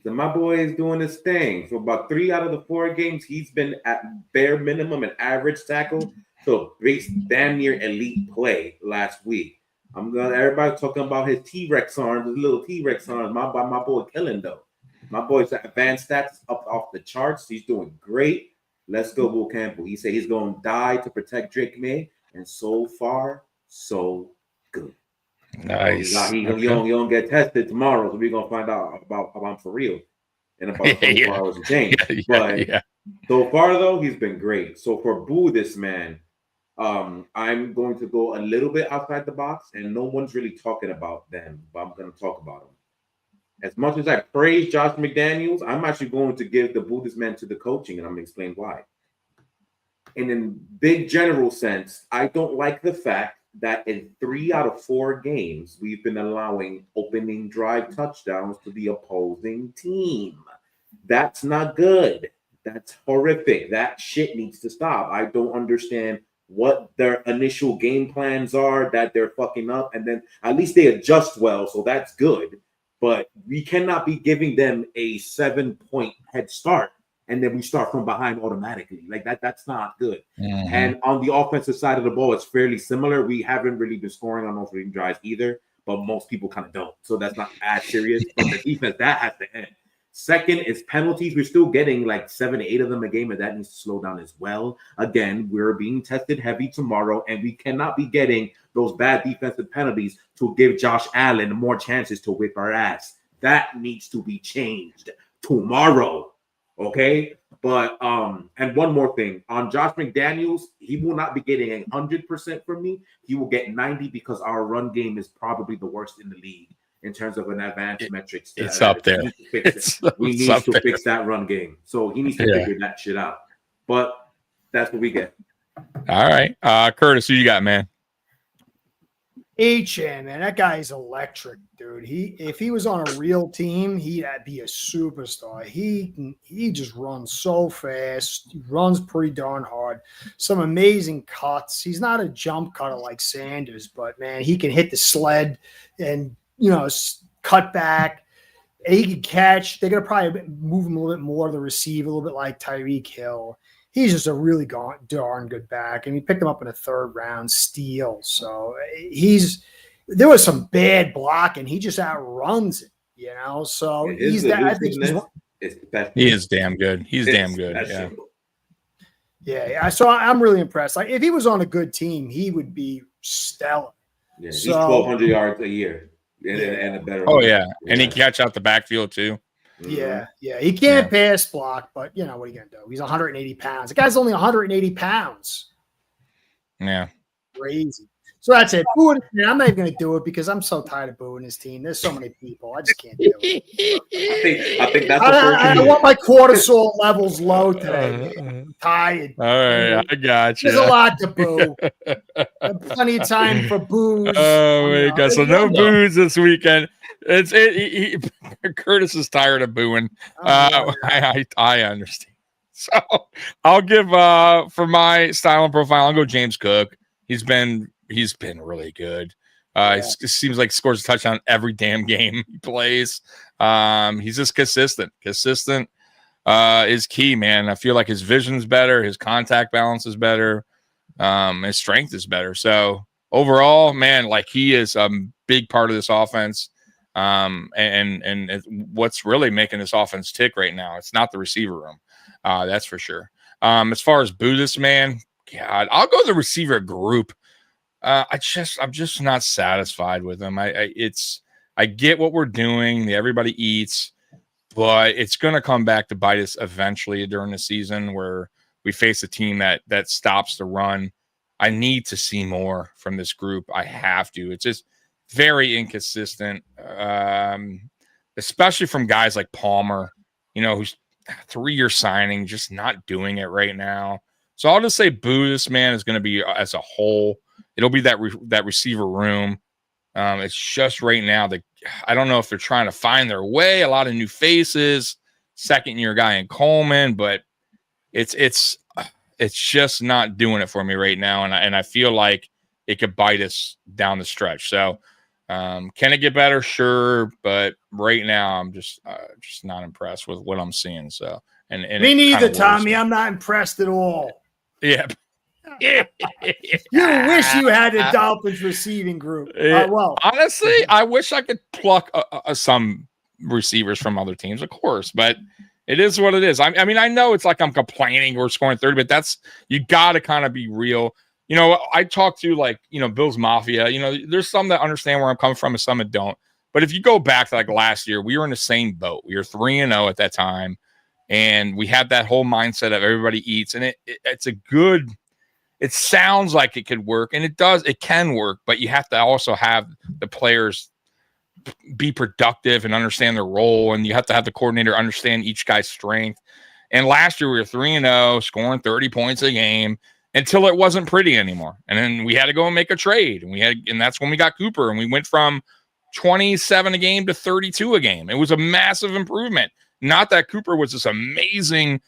So my boy is doing his thing. For about 3 out of the 4 games, he's been at bare minimum an average tackle. So base damn near elite play last week. Everybody talking about his T-Rex arms, his little T-Rex arms. My boy killing though. My boy's advanced stats up off the charts. He's doing great. Let's go, Will Campbell. He said he's going to die to protect Drake May, and so far, so good. Nice. He don't get tested tomorrow, so we're gonna find out about him for real in about 24 hours and change. So far though, he's been great. So for Boo This Man, I'm going to go a little bit outside the box, and no one's really talking about them, but I'm going to talk about them. As much as I praise Josh McDaniels, I'm actually going to give the Boo This Man to the coaching, and I'm going to explain why. And in big general sense, I don't like the fact that in 3 out of 4 games, we've been allowing opening drive touchdowns to the opposing team. That's not good. That's horrific. That shit needs to stop. I don't understand what their initial game plans are that they're fucking up, and then at least they adjust well, so that's good. But we cannot be giving them a 7-point head start, and then we start from behind automatically. Like that's not good. Mm-hmm. And on the offensive side of the ball, it's fairly similar. We haven't really been scoring on opening drives either, but most people kind of don't. So that's not as serious. But the defense, that has to end. Second is penalties. We're still getting like 7 to 8 of them a game, and that needs to slow down as well. Again, we're being tested heavy tomorrow, and we cannot be getting those bad defensive penalties to give Josh Allen more chances to whip our ass. That needs to be changed tomorrow. Okay. But and one more thing on Josh McDaniels, he will not be getting 100% from me. He will get 90 because our run game is probably the worst in the league in terms of an advanced metrics. It's up there. We need to fix that run game. So he needs to figure that shit out. But that's what we get. All right. Curtis, who you got, man? HM, man, that guy is electric, dude. If he was on a real team, he'd be a superstar. He just runs so fast. He runs pretty darn hard. Some amazing cuts. He's not a jump cutter like Sanders, but man, he can hit the sled and cut back. He can catch. They're gonna probably move him a little bit more to the receiver, a little bit like Tyreek Hill. He's just a really darn good back, and we picked him up in a 3rd round steal. So there was some bad blocking. He just outruns it, So he's that. I think he is damn good. He's damn good. Yeah. So I'm really impressed. Like if he was on a good team, he would be stellar. Yeah, he's 1,200 yards a year and a better. Oh yeah, and he can catch out the backfield too. Yeah. He can't pass block, but what are you gonna do? He's 180 pounds. The guy's only 180 pounds. Yeah, crazy. So that's it. Booing, I'm not even gonna do it because I'm so tired of booing his team. There's so many people. I just can't do it. I think that's. I want my cortisol levels low today. I'm tired. All right, I got you. There's a lot to boo. Plenty of time for booze. Oh my God! So no booze this weekend. Curtis is tired of booing. I understand. So I'll give for my style and profile. I'll go James Cook. He's been really good. It seems like he scores a touchdown every damn game he plays. He's just consistent. Consistent is key, man. I feel like his vision's better, his contact balance is better, his strength is better. So overall, man, like he is a big part of this offense. And what's really making this offense tick right now, it's not the receiver room. That's for sure. As far as boo this man, God, I'll go the receiver group. I'm just not satisfied with him. I get what we're doing. Everybody eats, but it's going to come back to bite us eventually during the season where we face a team that stops the run. I need to see more from this group. I have to. It's just very inconsistent, especially from guys like Palmer, who's 3-year signing, just not doing it right now. So I'll just say boo this man is going to be as a whole. It'll be that receiver room. It's just right now that I don't know if they're trying to find their way. A lot of new faces, 2nd-year guy in Coleman, but it's just not doing it for me right now. And I feel like it could bite us down the stretch. So can it get better? Sure, but right now I'm just not impressed with what I'm seeing. So and me neither, Tommy. I'm not impressed at all. Yeah. You wish you had a Dolphins receiving group. Well, honestly, I wish I could pluck some receivers from other teams, of course, but it is what it is. I mean, I know it's like I'm complaining we're scoring 30, but you got to kind of be real. I talk to Bill's Mafia. There's some that understand where I'm coming from and some that don't. But if you go back to last year, we were in the same boat. We were 3-0 at that time, and we had that whole mindset of everybody eats, and it's a good. It sounds like it could work, and it does. It can work, but you have to also have the players be productive and understand their role, and you have to have the coordinator understand each guy's strength. And last year we were 3-0, scoring 30 points a game until it wasn't pretty anymore. And then we had to go and make a trade, and that's when we got Cooper, and we went from 27 a game to 32 a game. It was a massive improvement. Not that Cooper was this amazing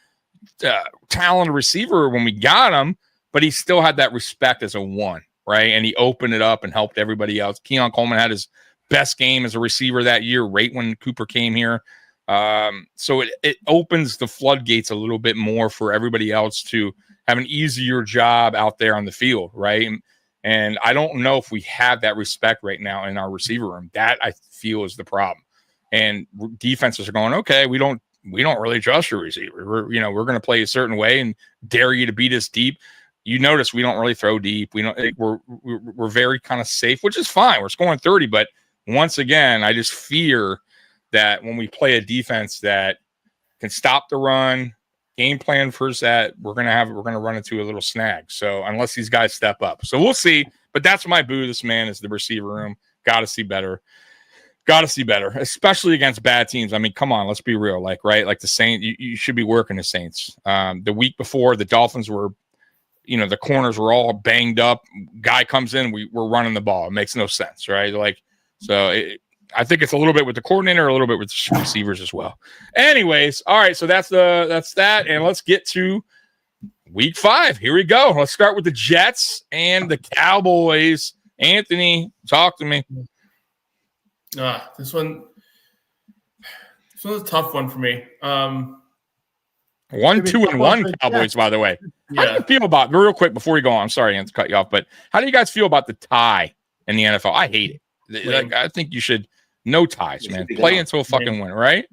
talented receiver when we got him, but he still had that respect as a one, right? And he opened it up and helped everybody else. Keon Coleman had his best game as a receiver that year, right when Cooper came here. So it opens the floodgates a little bit more for everybody else to have an easier job out there on the field, right? And I don't know if we have that respect right now in our receiver room. That I feel is the problem. And defenses are going, okay, we don't really trust your receiver. We're going to play a certain way and dare you to beat us deep. You notice we don't really throw deep. We're very kind of safe, which is fine. We're scoring 30, but once again, I just fear that when we play a defense that can stop the run, game plan for that, we're gonna run into a little snag. So unless these guys step up, so we'll see. But that's my boo. This man is the receiver room. Got to see better. Got to see better, especially against bad teams. I mean, come on, let's be real. Like, right, like the Saints, you should be working the Saints. The week before, the Dolphins were, the corners were all banged up. Guy comes in, we're running the ball. It makes no sense, right? Like, so I think it's a little bit with the coordinator, a little bit with the receivers as well. Anyways, all right, so that's that, and let's get to Week 5. Here we go. Let's start with the Jets and the Cowboys. Anthony, talk to me. This one's a tough one for me. 1-2-1 Cowboys, by the way. How do you feel about, real quick before you go on? I'm sorry to cut you off, but how do you guys feel about the tie in the NFL? I hate it. Like, I think you should no ties, man. Play until a fucking win, right?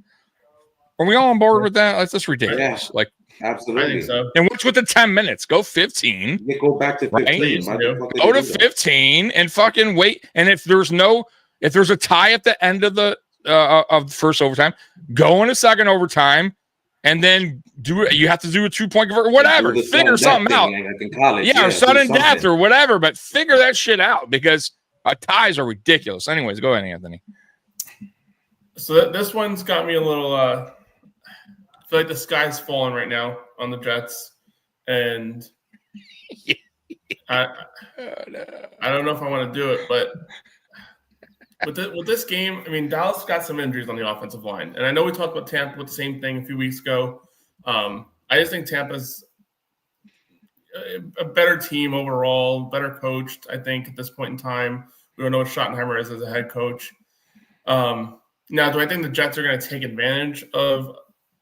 Are we all on board with that? That's just ridiculous. Yeah, like, absolutely. I think so. And what's with the 10 minutes? Go 15. You go back to 15. Right? Go to 15 and fucking wait. And if there's a tie at the end of the first overtime, go in a second overtime, and then you have to do a 2-point conversion, whatever. Figure something out. Or sudden death or whatever, but figure that shit out because ties are ridiculous. Anyways, go ahead, Anthony. So this one's got me a little. I feel like the sky's falling right now on the Jets, and I don't know if I want to do it, but. With this game, I mean, Dallas got some injuries on the offensive line. And I know we talked about Tampa with the same thing a few weeks ago. I just think Tampa's a better team overall, better coached, I think, at this point in time. We don't know what Schottenheimer is as a head coach. Now, do I think the Jets are going to take advantage of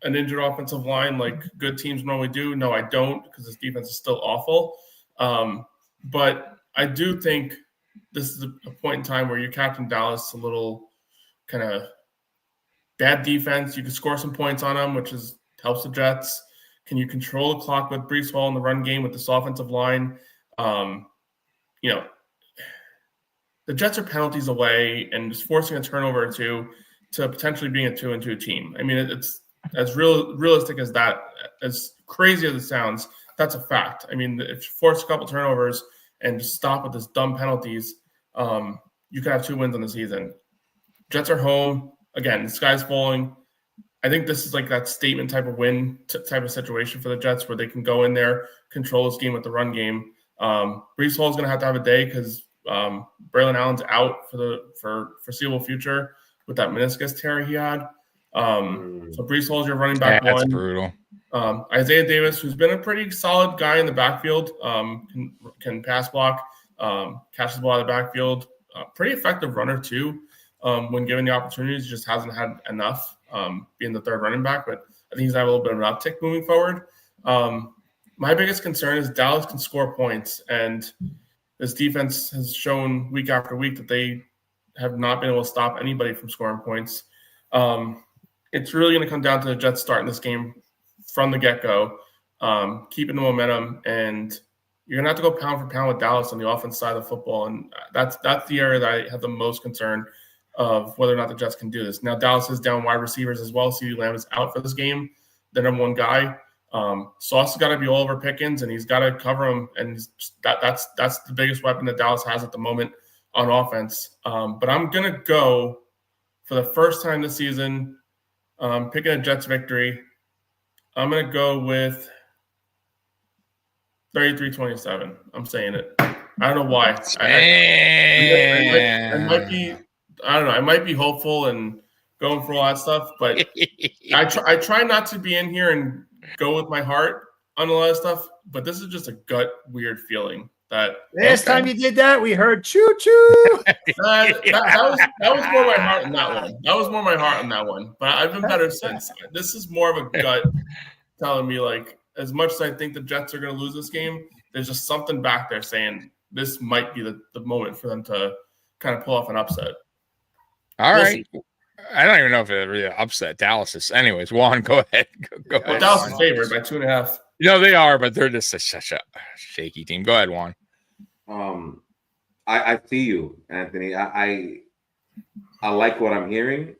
an injured offensive line like good teams normally do? No, I don't, because this defense is still awful. But I do think this is a point in time where you're captain Dallas, a little kind of bad defense. You can score some points on them, which helps the Jets. Can you control the clock with Breece Hall in the run game with this offensive line? The Jets are penalties away and just forcing a turnover or two to potentially being a 2-2 team. I mean, it's as realistic as that, as crazy as it sounds. That's a fact. I mean, if you force a couple turnovers and just stop with this dumb penalties, you could have 2 wins on the season. Jets are home. Again, the sky's falling. I think this is like that statement type of win type of situation for the Jets where they can go in there, control this game with the run game. Breece Hall is going to have a day because Braylon Allen's out for the foreseeable future with that meniscus tear he had. So Breece Hall is your running back one. That's brutal. Isaiah Davis, who's been a pretty solid guy in the backfield, can pass block, catches the ball out of the backfield. Pretty effective runner too. When given the opportunities, just hasn't had enough being the third running back. But I think he's had a little bit of an uptick moving forward. My biggest concern is Dallas can score points, and this defense has shown week after week that they have not been able to stop anybody from scoring points. It's really going to come down to the Jets starting this game from the get-go, keeping the momentum, and you're going to have to go pound for pound with Dallas on the offense side of the football, and that's the area that I have the most concern of whether or not the Jets can do this. Now, Dallas is down wide receivers as well. CeeDee Lamb is out for this game, the number one guy. Sauce has got to be all over Pickens, and he's got to cover him, and that's the biggest weapon that Dallas has at the moment on offense. But I'm going to go, for the first time this season, picking a Jets victory. I'm going to go with 33-27. I'm saying it. I don't know why. I might be. I don't know. I might be hopeful and going for all that stuff, but I try not to be in here and go with my heart on a lot of stuff. But this is just a gut weird feeling that last time you did that, we heard choo choo. That was more my heart on that one. That was more my heart on that one. But I've been better since. This is more of a gut telling me, like, as much as I think the Jets are going to lose this game, there's just something back there saying this might be the moment for them to kind of pull off an upset. All right. I don't even know if it really upset Dallas is. Anyways, Juan, go ahead. Go ahead. Dallas is favored by 2.5. They are, but they're just such a shaky team. Go ahead, Juan. I see you, Anthony. I like what I'm hearing.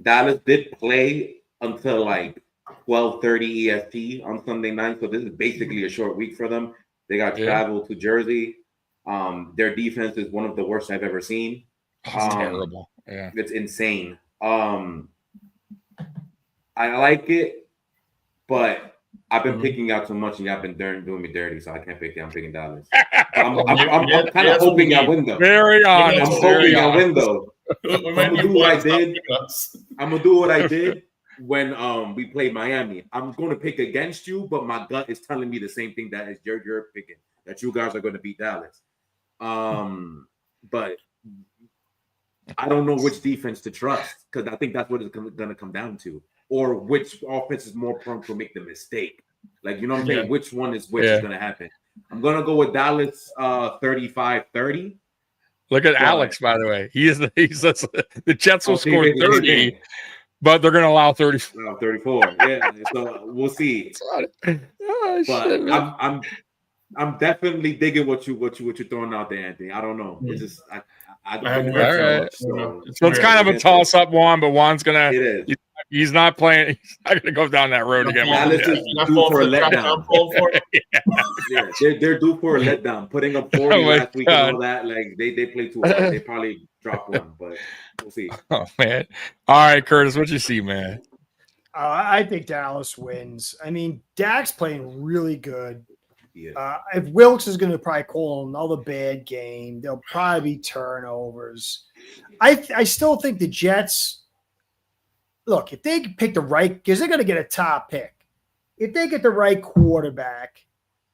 Dallas did play until like 12:30 EST on Sunday night, so this is basically a short week for them. They got travel to Jersey. Their defense is one of the worst I've ever seen. It's terrible. Yeah, it's insane. I like it, but I've been picking out too much, and y'all been doing me dirty, so I can't pick it. I'm picking Dallas. I'm kind of hoping I win though. Very honest. I'm hoping I win though. I'm gonna do what I did. I'm gonna do what I did when we played Miami. I'm going to pick against you, but my gut is telling me the same thing that is you're picking, that you guys are going to beat Dallas. But I don't know which defense to trust, because I think that's what it's going to come down to, or which offense is more prone to make the mistake. Like, you know what I'm saying? Which one is which is going to happen. I'm going to go with Dallas 35-30. Look at Alex, by the way. He's the Jets will score 30, but they're going to allow 30. 34. Yeah, so we'll see. But I'm definitely digging what you're throwing out there, Anthony. I don't know. It's just all right. So it's kind of a toss-up one, but Juan's gonna. It is. He's not playing. He's not gonna go down that road again. Dallas is due for a letdown. They're due for a letdown. Putting up 40 last week and all that, like they play too hard. They probably drop one, but we'll see. Oh man! All right, Curtis, what you see, man? I think Dallas wins. I mean, Dak's playing really good. Yeah. If Wilkes is going to probably call another bad game, there'll probably be turnovers. I still think the Jets, look, if they pick the right, because they're going to get a top pick. If they get the right quarterback,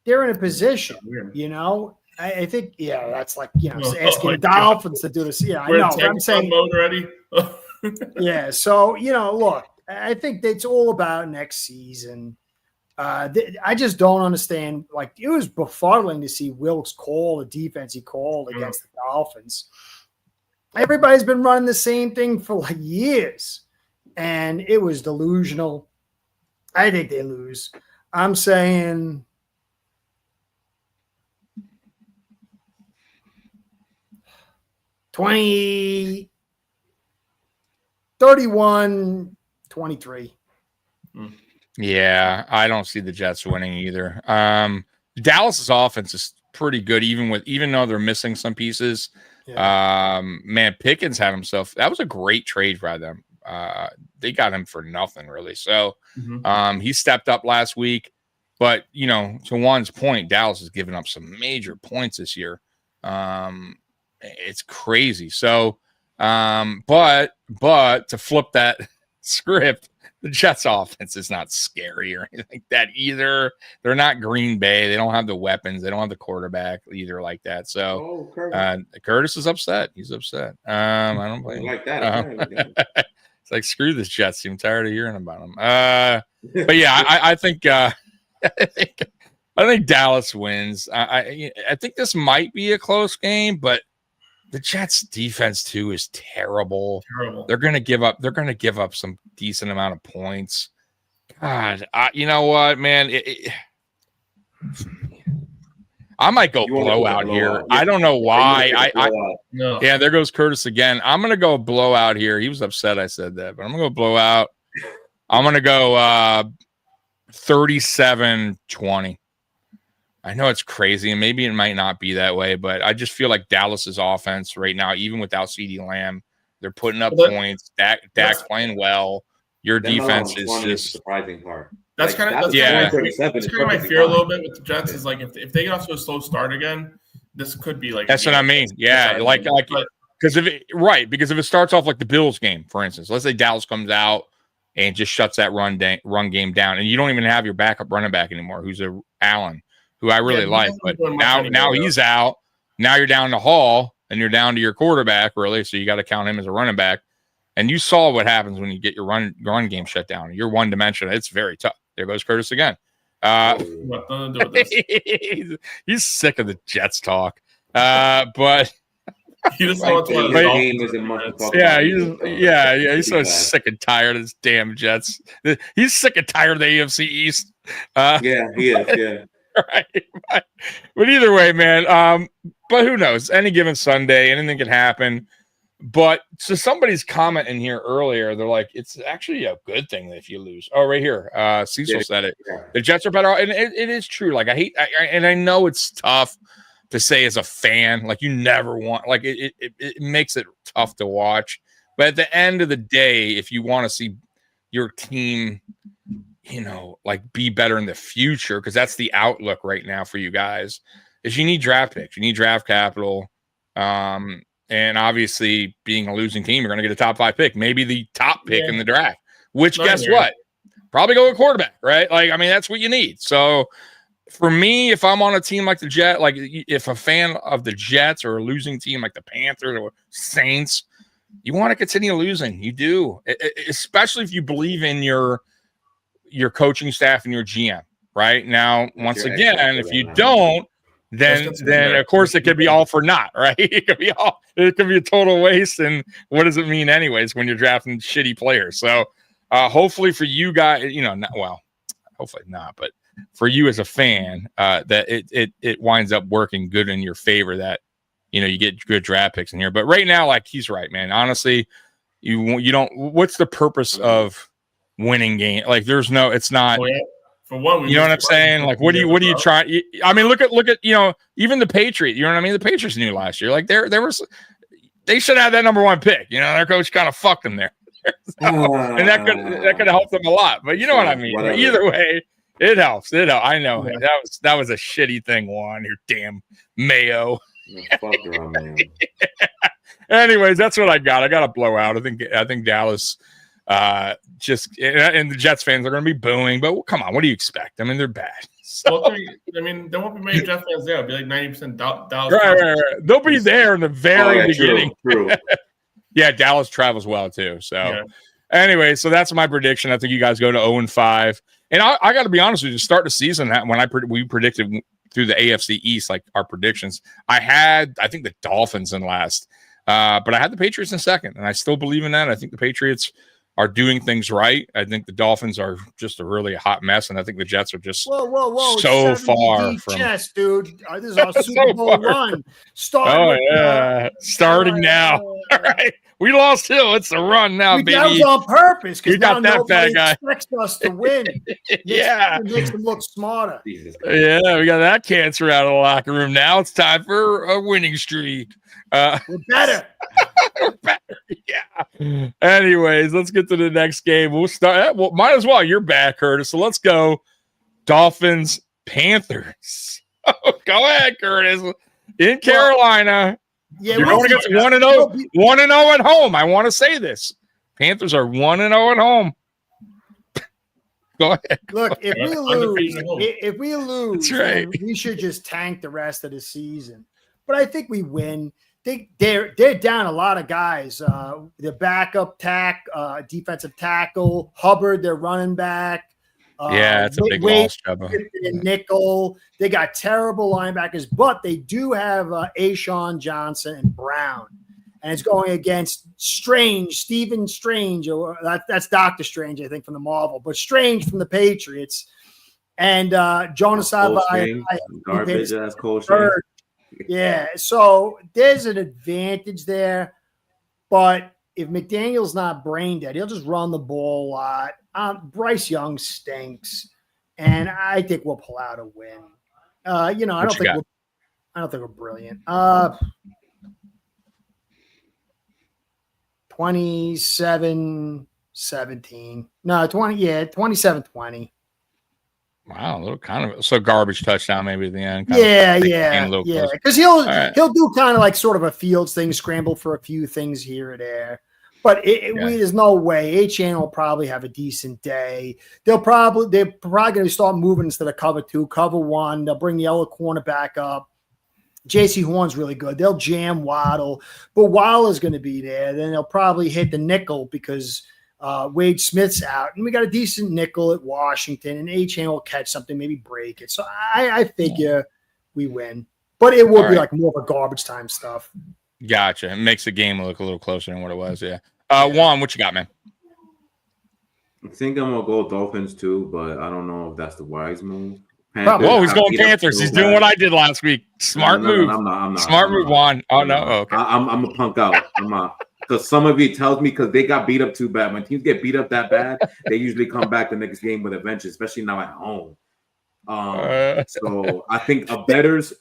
they're in a position, you know. I think, that's like, asking the Dolphins to do this. Yeah, I know. But I'm saying mode already. Yeah, so, look, I think it's all about next season. I just don't understand. Like, it was befuddling to see Wilkes call the defense he called against the Dolphins. Everybody's been running the same thing for like years, and it was delusional. I think they lose. I'm saying 31-23. Yeah, I don't see the Jets winning either. Dallas's offense is pretty good, even though they're missing some pieces. Yeah. Man, Pickens had himself. That was a great trade by them. They got him for nothing, really. So he stepped up last week. But, to Juan's point, Dallas has given up some major points this year. It's crazy. So, but to flip that script, the Jets offense is not scary or anything like that either. They're not Green Bay. They don't have the weapons. They don't have the quarterback either like that. So Curtis is upset. He's upset. I don't blame him. Like that. It's like, screw this Jets team. I'm tired of hearing about them. But yeah, I think I think Dallas wins. I think this might be a close game, but the Jets defense too is terrible. They're going to give up some decent amount of points. God, you know what, man? I might go blowout here. I don't know why. Yeah, there goes Curtis again. I'm going to go blowout here. He was upset I said that, but I'm going to go blowout. I'm going to go 37-20. I know it's crazy, and maybe it might not be that way, but I just feel like Dallas's offense right now, even without CeeDee Lamb, they're putting up points. Dak's playing well. Your defense is just the surprising part. That's kind of my fear a little bit with the Jets is like if they get off to a slow start again, this could be like that's what I mean. Yeah, because if it starts off like the Bills game, for instance, let's say Dallas comes out and just shuts that run game down, and you don't even have your backup running back anymore, who's Allen, who I really like, but now he's out. Now you're down to Hall, and you're down to your quarterback, really, so you got to count him as a running back. And you saw what happens when you get your run game shut down. You're one-dimensional. It's very tough. There goes Curtis again. He's sick of the Jets talk. But he just wants one of he's so sick and tired of this damn Jets. He's sick and tired of the AFC East. He is, yeah. Right. But either way, man, but who knows? Any given Sunday, anything can happen. But so somebody's comment in here earlier, they're like, it's actually a good thing if you lose. Oh, right here. Cecil said it. The Jets are better. And it is true. Like, and I know it's tough to say as a fan, like you never want, like it makes it tough to watch. But at the end of the day, if you want to see your team, you know, like be better in the future, because that's the outlook right now for you guys, is you need draft picks. You need draft capital. And obviously, being a losing team, you're going to get a top 5 pick, maybe the top pick in the draft, which guess what? Probably go with quarterback, right? Like, I mean, that's what you need. So for me, if I'm on a team like the Jets, like if a fan of the Jets or a losing team like the Panthers or Saints, you want to continue losing. You do, especially if you believe in your coaching staff and your GM. Right now, once again, if you don't, then of course it could be all for naught, right? It could be a total waste. And what does it mean anyways when you're drafting shitty players? So hopefully for you guys, you know, hopefully not, but for you as a fan, that it winds up working good in your favor, that, you know, you get good draft picks in here. But right now, like, he's right, man. Honestly, you don't, what's the purpose of winning game? Like, it's not. For one, you know what I'm saying? Like, what do you try? I mean, look at, you know, even the Patriots, you know what I mean? The Patriots knew last year, like they should have that number 1 pick. You know, their coach kind of fucked them there. And that could have helped them a lot, but you know what I mean? Whatever. Either way, it helps. I know that was a shitty thing, Juan, your damn Mayo. Fuck around, man. Anyways, that's what I got. I got a blowout. I think Dallas, and the Jets fans are going to be booing, but come on, what do you expect? I mean, they're bad. So. Well, I mean, there won't be many Jets fans there. It'll be like 90% Dallas. Right. They'll be there in the very beginning. True. Yeah, Dallas travels well too. So, anyway, so that's my prediction. I think you guys go to 0-5, and I got to be honest with you. To start the season, when we predicted through the AFC East, like our predictions, I think the Dolphins in last, but I had the Patriots in second, and I still believe in that. I think the Patriots are doing things right. I think the Dolphins are just a really hot mess, and I think the Jets are just so far from. Chess, dude. This is our Super Bowl run. Starting now. All right, we lost Hill. It's a run now, baby. That was on purpose because now nobody expects us to win. It makes them look smarter. Yeah, we got that cancer out of the locker room. Now it's time for a winning streak. We're better. Yeah. Anyways, let's get to the next game. We'll start. Well, might as well. You're back, Curtis. So let's go. Dolphins, Panthers. Go ahead, Curtis. In Carolina. Yeah, you're going against 1-0. 1-0 at home. I want to say this. Panthers are 1-0 at home. Go ahead. Look, if we lose, that's right. We should just tank the rest of the season. But I think we win. They're down a lot of guys. The backup defensive tackle, Hubbard, their running back. It's a big loss, nickel. They got terrible linebackers, but they do have Ashawn Johnson and Brown. And it's going against Stephen Strange, or that's Doctor Strange, I think, from the Marvel, but Strange from the Patriots. And Jonas Savai. Garbage ass Cole Strange. Yeah, so there's an advantage there, but if McDaniel's not brain dead, he'll just run the ball a lot. Bryce Young stinks, and I think we'll pull out a win. I don't think we're brilliant. 27-17. No, 27-20. Wow, a little kind of so garbage touchdown maybe at the end. Yeah. Because he'll do kind of like sort of a Fields thing, scramble for a few things here or there. But there's no way. A-Chain will probably have a decent day. They're probably going to start moving instead of cover 2, cover 1. They'll bring the yellow corner back up. J.C. Horn's really good. They'll jam Waddle, but Waller's going to be there. Then they'll probably hit the nickel because Wade Smith's out, and we got a decent nickel at Washington, and A-Chain will catch something, maybe break it. So I figure we win, but it will be like more of a garbage time stuff. Gotcha. It makes the game look a little closer than what it was. Yeah. Juan, what you got, man? I think I'm gonna go Dolphins too, but I don't know if that's the wise move. Whoa, he's going Panthers. He's doing what I did last week. Smart move. I'm not. Smart move, Juan. Oh no. Okay. I'm a punk out. Because some of it tells me because they got beat up too bad. When teams get beat up that bad, they usually come back the next game with a vengeance, especially now at home. So I think a bettor's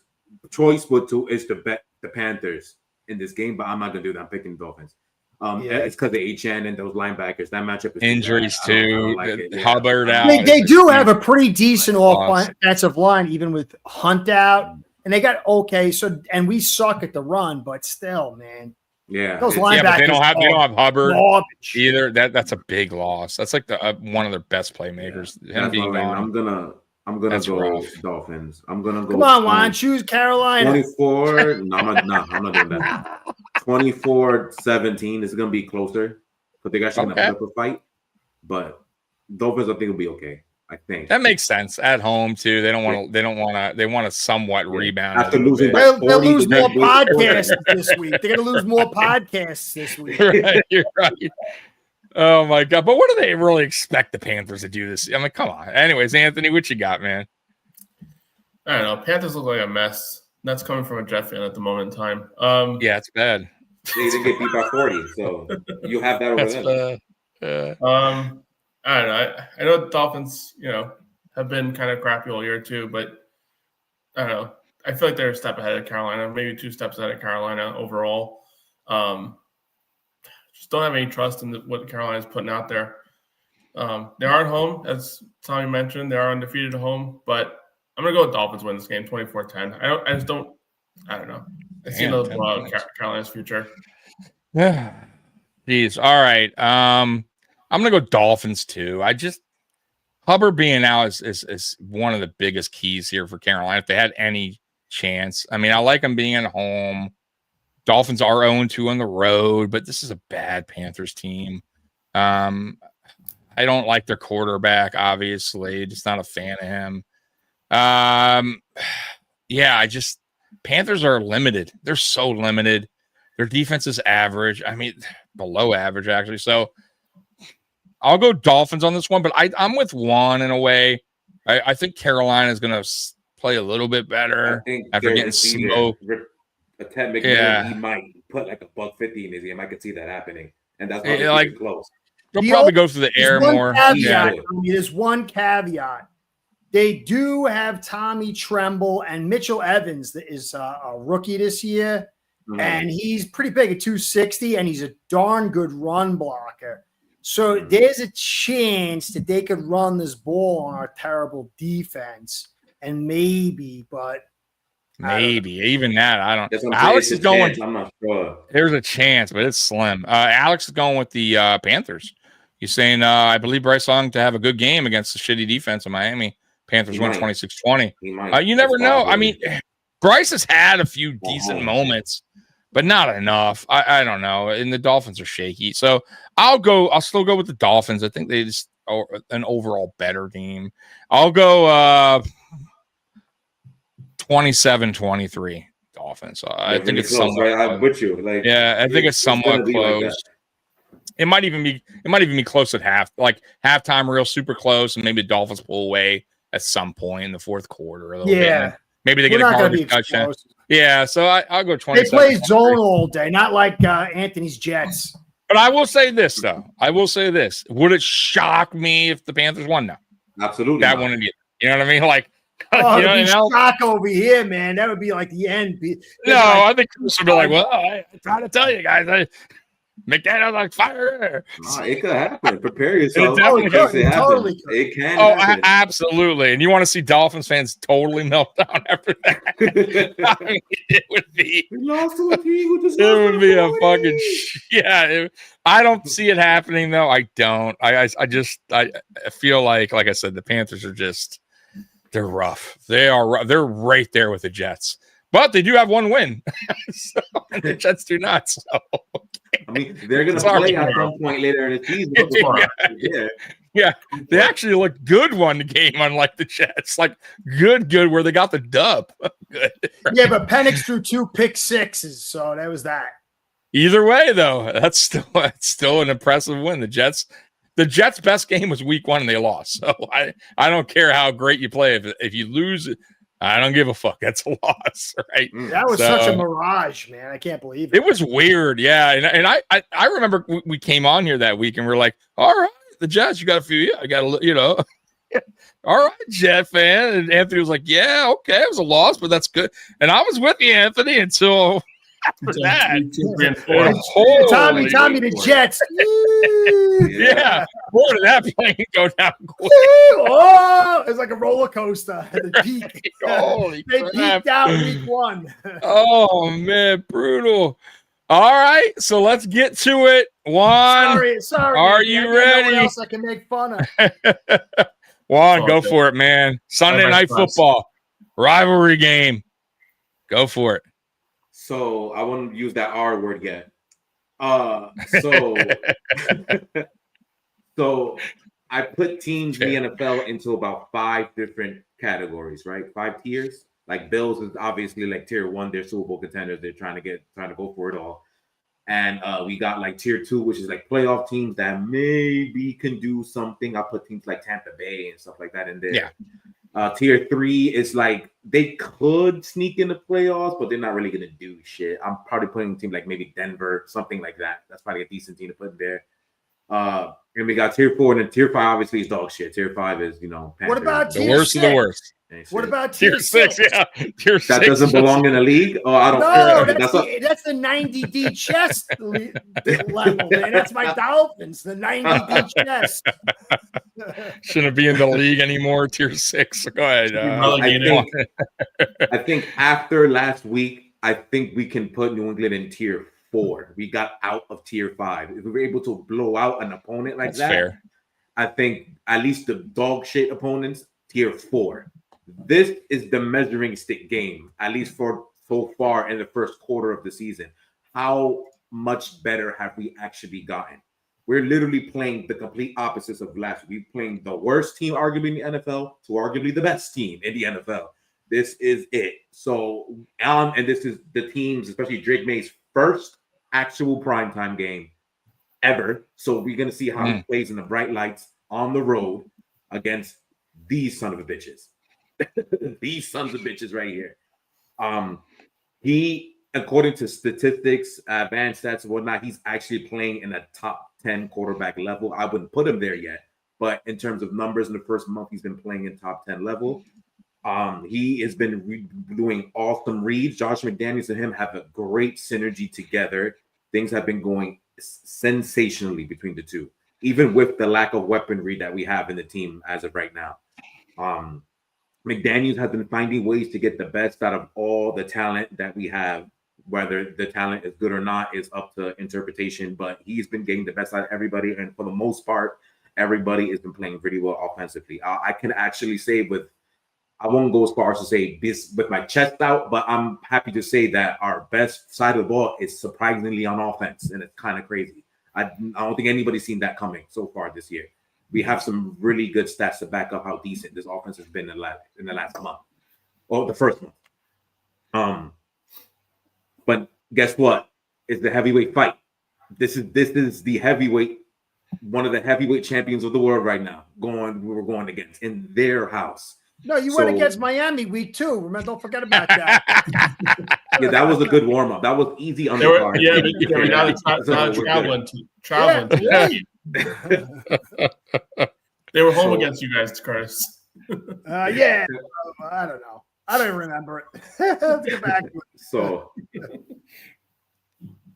choice is to bet the Panthers in this game, but I'm not gonna do that. I'm picking the Dolphins. It's because of HN and those linebackers. That matchup is injuries too. Like Hubbard out. They do have a pretty decent offensive line, even with Hunt out, and they got okay. So and we suck at the run, but still, man. Yeah, those linebackers. But they don't have Hubbard garbage. either. That's a big loss. That's like the one of their best playmakers. Him being gone. I'm gonna go Dolphins. I'm gonna go. Come on, Juan, choose Carolina. 24. No, I'm not doing that. 24-17 is gonna be closer, but they're actually gonna put up a fight. But Dolphins, I think, will be okay. I think that makes sense at home too. They want to somewhat rebound. After losing, they'll lose more podcasts this week. They're gonna lose more podcasts this week. You're right. Oh my God! But what do they really expect the Panthers to do this? I mean, come on. Anyways, Anthony, what you got, man? I don't know. Panthers look like a mess. That's coming from a Jet fan at the moment in time. Yeah, it's bad. They didn't get beat by 40, so you have that over them. I don't know. I know the Dolphins, have been kind of crappy all year too, but I don't know. I feel like they're a step ahead of Carolina, maybe 2 steps ahead of Carolina overall. Just don't have any trust in what Carolina's putting out there. They are at home, as Tommy mentioned. They are undefeated at home, but I'm going to go with Dolphins win this game, 24-10. I don't know. I see no Carolina's future. Yeah. Jeez. All right. I'm gonna go Dolphins too. Hubbard being out is one of the biggest keys here for Carolina. If they had any chance, I mean, I like them being at home. Dolphins are 0-2 on the road, but this is a bad Panthers team. I don't like their quarterback, obviously. Just not a fan of him. Panthers are limited. They're so limited. Their defense is average. I mean, below average, actually. So I'll go Dolphins on this one, but I'm with Juan in a way. I think Carolina is going to play a little bit better after getting smoked. Ted McMillan, he might put like $150 in his game. I could see that happening, and that's not close. They'll probably go through the air more. There's one caveat. They do have Tommy Tremble and Mitchell Evans that is a rookie this year, and he's pretty big at 260, and he's a darn good run blocker. So there's a chance that they could run this ball on our terrible defense, and maybe even that I don't. Alex is going. I'm not sure. There's a chance, but it's slim. Alex is going with the Panthers. He's saying, I believe Bryce Young to have a good game against the shitty defense of Miami. Panthers won 26-20. You never know. I mean, Bryce has had a few decent moments, but not enough. I don't know. And the Dolphins are shaky. So I'll still go with the Dolphins. I think they just are an overall better team. I'll go 27-23 Dolphins. So I think it's somewhat close. I'm with you. I think it's somewhat close. Like it might even be close at halftime, real super close, and maybe the Dolphins pull away at some point in the fourth quarter. A little bit. Maybe they get a garbage touchdown. Yeah, so I'll go 27. They play zone all day, not like Anthony's Jets. But I will say this, though. Would it shock me if the Panthers won? No. Absolutely. That wouldn't be. You know what I mean? Like, shock over here, man. That would be like the end. I think Chris would be like, well, I try to tell you guys. McDaniel's like fire. It could happen. Prepare yourself. It can. Oh, absolutely. And you want to see Dolphins fans totally melt down after that? I mean, it would be. It would be a fucking I don't see it happening though. I don't. I feel like I said, the Panthers are they're rough. They are rough. They're right there with the Jets. But they do have one win. And the Jets do not. So I mean, they're going to play at some point later in the season. Yeah. They actually looked good one game, unlike the Jets. Like good, where they got the dub. Good. Yeah, but Penix threw 2 pick sixes, so that was that. Either way, though, that's still an impressive win. The Jets' best game was week 1, and they lost. So I don't care how great you play. If you lose, I don't give a fuck. That's a loss, right? That was such a mirage, man. I can't believe it. It was weird, yeah. And I remember we came on here that week and we're like, all right, the Jets, you got a few, I got a, all right, Jet fan. And Anthony was like, yeah, okay, it was a loss, but that's good. And I was with you, Anthony, until after that. Tommy, the Jets. Yeah. Boy, did that plane go down quick. Oh, it's like a roller coaster at the peak. Holy they crap. peaked out week 1. Oh, man, brutal. All right, so let's get to it. Juan, sorry. Are you ready? No one else I can make fun of. Juan, go for it, man. Sunday Night Football, rivalry game. Go for it. So I wouldn't use that R word yet. So I put teams in the NFL into about 5 different categories, right? 5 tiers. Like Bills is obviously like tier 1, they're Super Bowl contenders. They're trying to go for it all. And we got like tier 2, which is like playoff teams that maybe can do something. I put teams like Tampa Bay and stuff like that in there. Yeah. Tier 3 is like they could sneak in the playoffs, but they're not really gonna do shit. I'm probably putting a team like maybe Denver, something like that. That's probably a decent team to put in there. And we got tier 4, and then tier 5 obviously is dog shit. Tier 5 is What about the worst of the worst? What about tier 6? Yeah, tier 6 that doesn't belong in the league. Oh, I don't care. That's the 90D chest level, man. That's my Dolphins, the 90D chest. Shouldn't be in the league anymore. Tier 6. Go ahead. I think after last week, I think we can put New England in tier 4. We got out of tier 5. If we were able to blow out an opponent like that, fair. I think at least the dog shit opponents, tier 4. This is the measuring stick game, at least for so far in the first quarter of the season. How much better have we actually gotten? We're literally playing the complete opposites of last week. We're playing the worst team, arguably in the NFL, to arguably the best team in the NFL. This is it. So, and this is the teams, especially Drake May's first actual primetime game ever. So we're going to see how he plays in the bright lights on the road against these son of a bitches. These sons of bitches right here. He, according to statistics, advanced stats and whatnot, he's actually playing in a top 10 quarterback level. I wouldn't put him there yet, but in terms of numbers in the first month, he's been playing in top 10 level. He has been doing awesome reads. Josh McDaniels and him have a great synergy together. Things have been going sensationally between the two, even with the lack of weaponry that we have in the team as of right now. McDaniels has been finding ways to get the best out of all the talent that we have. Whether the talent is good or not is up to interpretation, but he's been getting the best out of everybody. And for the most part, everybody has been playing pretty well offensively. I can actually say I won't go as far as to say this with my chest out, but I'm happy to say that our best side of the ball is surprisingly on offense, and it's kind of crazy. I don't think anybody's seen that coming so far this year. We have some really good stats to back up how decent this offense has been in the last month, or the first month. But guess what? It's the heavyweight fight. This is the heavyweight, one of the heavyweight champions of the world right now. We're going against in their house. No, you went against Miami week 2. Remember, don't forget about that. Yeah, that was a good warm up. That was easy on the card. Yeah, now it's traveling. Yeah. They were home against you guys, Curtis. Yeah, I don't know. I don't remember it. Let's get back to it. So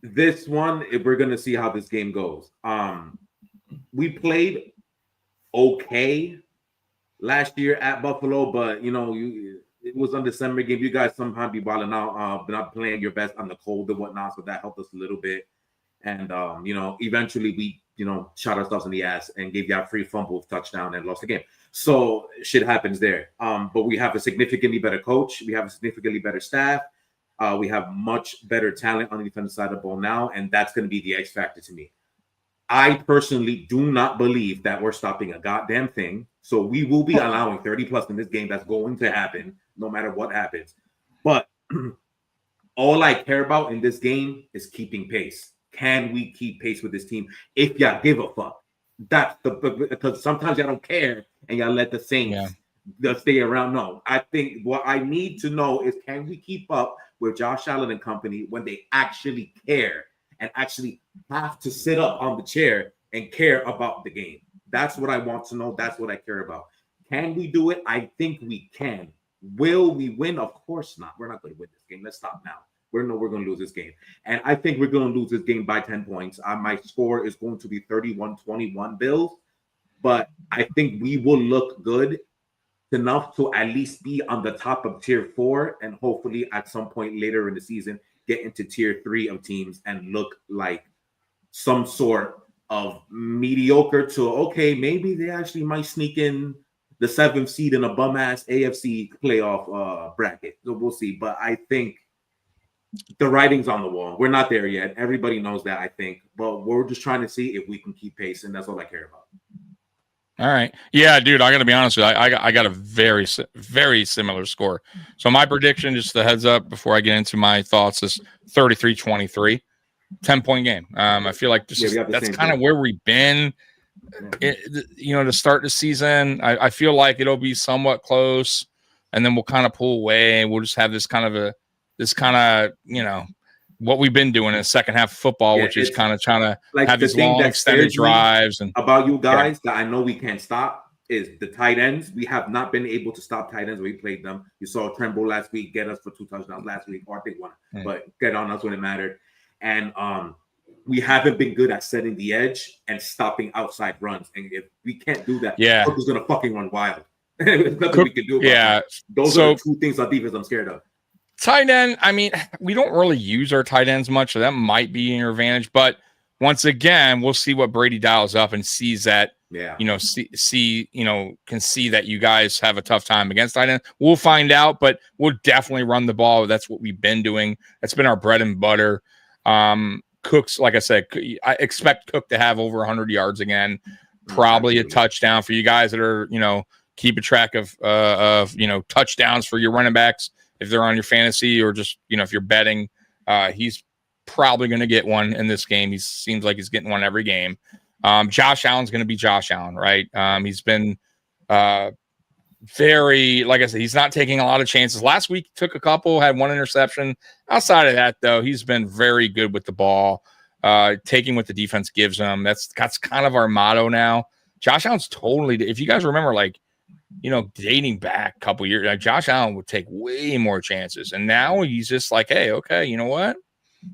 this one, we're gonna see how this game goes. We played okay last year at Buffalo, but it was on December game. You guys sometimes be balling out, not playing your best on the cold and whatnot, so that helped us a little bit. And eventually we shot ourselves in the ass and gave you a free fumble touchdown and lost the game. So shit happens there. But we have a significantly better coach. We have a significantly better staff. We have much better talent on the defensive side of the ball now, and that's going to be the X factor to me. I personally do not believe that we're stopping a goddamn thing. So we will be allowing 30 plus in this game. That's going to happen no matter what happens. But all I care about in this game is keeping pace. Can we keep pace with this team? If y'all give a fuck. Because sometimes y'all don't care and y'all let the Saints they'll stay around. No, I think what I need to know is, can we keep up with Josh Allen and company when they actually care and actually have to sit up on the chair and care about the game? That's what I want to know. That's what I care about. Can we do it? I think we can. Will we win? Of course not. We're not going to win this game. Let's stop now. We're going to lose this game. And I think we're going to lose this game by 10 points. My score is going to be 31-21 Bills. But I think we will look good enough to at least be on the top of tier 4 and hopefully at some point later in the season get into tier 3 of teams and look like some sort of mediocre to, okay, maybe they actually might sneak in the 7th seed in a bum-ass AFC playoff bracket. So we'll see. But I think the writing's on the wall. We're not there yet. Everybody knows that, I think. But we're just trying to see if we can keep pace, and that's all I care about. All right. Yeah, dude, I got to be honest with you. I got a very, very similar score. So my prediction, just a heads up before I get into my thoughts, is 33-23, 10-point game. I feel like that's kind of where we've been, to start the season. I feel like it'll be somewhat close, and then we'll kind of pull away, and we'll just have this kind of what we've been doing in the second half of football, which is kind of trying to have these long extended drives. And about you guys that I know we can't stop is the tight ends. We have not been able to stop tight ends when we played them. You saw Tremble last week get us for 2 touchdowns last week, or I think 1, but get on us when it mattered. And we haven't been good at setting the edge and stopping outside runs. And if we can't do that, Cook is going to fucking run wild. There's nothing we can do about that. Those are the 2 things on defense I'm scared of. Tight end, I mean, we don't really use our tight ends much, so that might be an advantage. But once again, we'll see what Brady dials up and sees that, can see that you guys have a tough time against tight end. We'll find out, but we'll definitely run the ball. That's what we've been doing. That's been our bread and butter. Cook's, like I said, I expect Cook to have over 100 yards again, probably a touchdown for you guys that are, keeping track of touchdowns for your running backs. If they're on your fantasy or just, if you're betting, he's probably going to get one in this game. He seems like he's getting one every game. Josh Allen's going to be Josh Allen, right? He's been very, like I said, he's not taking a lot of chances. Last week, he took a couple, had 1 interception. Outside of that, though, he's been very good with the ball, taking what the defense gives him. That's kind of our motto now. Josh Allen's totally, if you guys remember, dating back a couple years, Josh Allen would take way more chances. And now he's just like, hey, okay, you know what?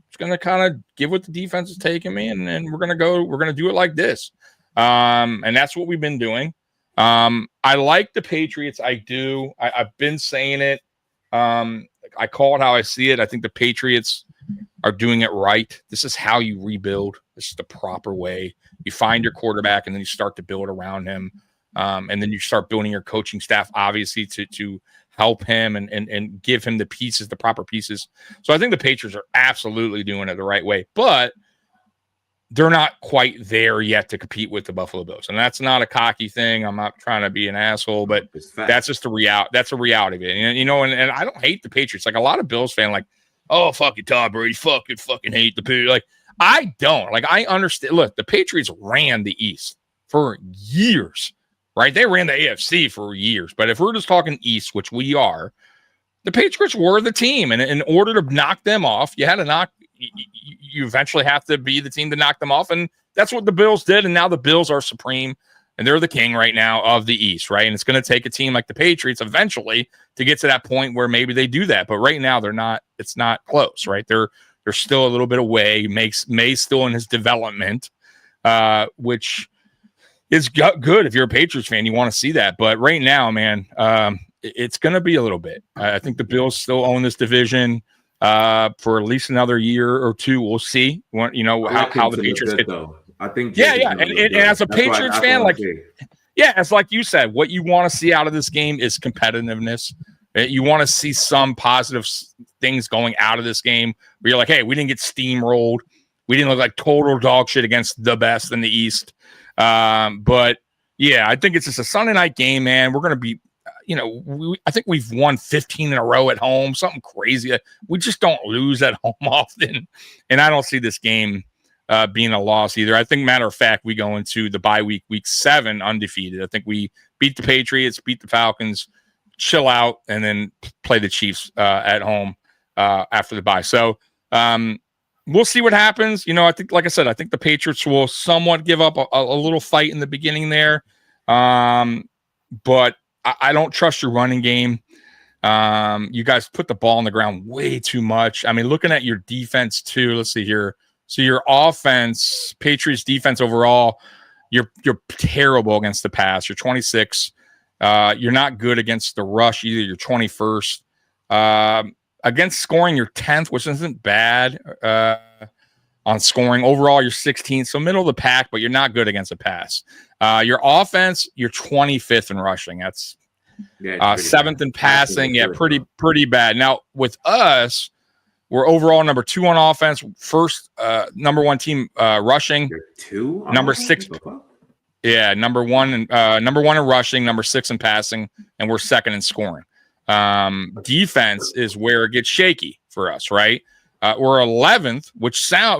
Just going to kind of give what the defense is taking me, and we're going to do it like this. And that's what we've been doing. I like the Patriots. I do. I've been saying it. I call it how I see it. I think the Patriots are doing it right. This is how you rebuild. This is the proper way. You find your quarterback, and then you start to build around him. And then you start building your coaching staff, obviously, to help him and give him the pieces, the proper pieces. So I think the Patriots are absolutely doing it the right way, but they're not quite there yet to compete with the Buffalo Bills. And that's not a cocky thing. I'm not trying to be an asshole, but that's just that's a reality of it. And I don't hate the Patriots. Like, a lot of Bills fans, like, oh, fucking Todd Brady, fucking hate the Patriots. Like, I don't. Like, I understand. Look, the Patriots ran the East for years. Right? They ran the AFC for years. But if we're just talking East, which we are, the Patriots were the team. And in order to knock them off, you eventually have to be the team to knock them off. And that's what the Bills did. And now the Bills are supreme. And they're the king right now of the East, right? And it's going to take a team like the Patriots eventually to get to that point where maybe they do that. But right now, it's not close, right? They're still a little bit away. May's still in his development, which is good if you're a Patriots fan. You want to see that. But right now, man, it's going to be a little bit. I think the Bills still own this division for at least another year or 2. We'll see. How the Patriots get. I think. Yeah. And as a Patriots fan, it's like you said, what you want to see out of this game is competitiveness. You want to see some positive things going out of this game where you're like, hey, we didn't get steamrolled. We didn't look like total dog shit against the best in the East. But yeah, I think it's just a Sunday night game, man. We're going to be, I think we've won 15 in a row at home, something crazy. We just don't lose at home often. And I don't see this game being a loss either. I think, matter of fact, we go into the bye week 7 undefeated. I think we beat the Patriots, beat the Falcons, chill out, and then play the Chiefs at home after the bye. So we'll see what happens. I think, like I said, I think the Patriots will somewhat give up a little fight in the beginning there. But I don't trust your running game. You guys put the ball on the ground way too much. I mean, looking at your defense too, let's see here. So your offense, Patriots defense overall, you're terrible against the pass. You're 26. You're not good against the rush either. You're 21st. Against scoring, you're 10th, which isn't bad on scoring. Overall, you're 16th, so middle of the pack, but you're not good against the pass. Your offense, you're 25th in rushing. That's 7th in passing. Yeah, pretty bad. Now, with us, we're overall number 2 on offense, first number 1 team rushing. You're 2? Number 6. Yeah, number 1 in rushing, number 6 in passing, and we're 2nd in scoring. Defense is where it gets shaky for us, right? We're 11th,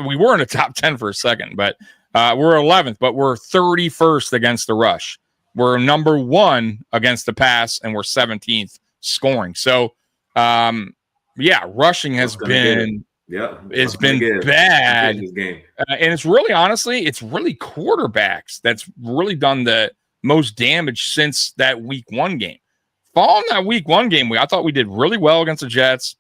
we were in the top 10 for a second, but we're 11th, but we're 31st against the rush. We're number 1 against the pass, and we're 17th scoring. So, rushing has been bad. And it's really, honestly, it's really quarterbacks that's really done the most damage since that week 1 game. Following that week 1 game, I thought we did really well against the Jets.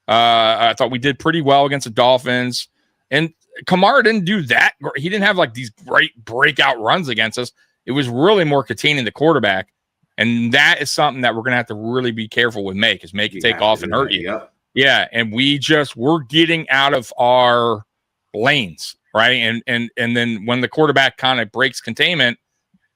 I thought we did pretty well against the Dolphins. And Kamara didn't do that. He didn't have like these great breakout runs against us. It was really more containing the quarterback. And that is something that we're going to have to really be careful with make it take off and hurt you. Yep. Yeah. And we're getting out of our lanes, right? And then when the quarterback kind of breaks containment,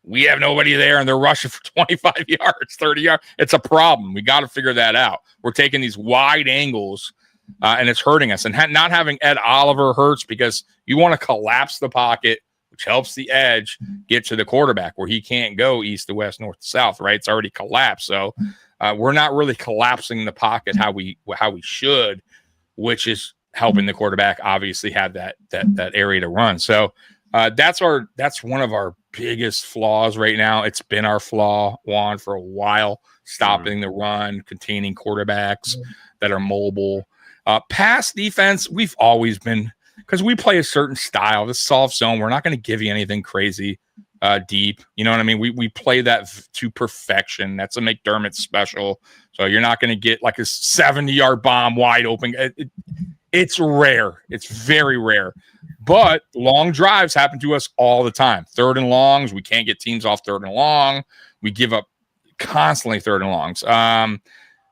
we have nobody there and they're rushing for 25 yards, 30 yards. It's a problem. We got to figure that out. We're taking these wide angles and it's hurting us. And not having Ed Oliver hurts because you want to collapse the pocket, which helps the edge get to the quarterback where he can't go east to west, north to south, right? It's already collapsed. So we're not really collapsing the pocket how we should, which is helping the quarterback obviously have that area to run. So that's one of our biggest flaws right now. It's been our flaw, Juan, for a while, stopping the run, containing quarterbacks that are mobile. Pass defense, we've always been, because we play a certain style, the soft zone. We're not going to give you anything crazy deep. You know what I mean? We play that to perfection. That's a McDermott special. So you're not going to get like a 70-yard bomb wide open. It's rare. It's very rare. But long drives happen to us all the time. 3rd and longs. We can't get teams off 3rd and long. We give up constantly 3rd and longs.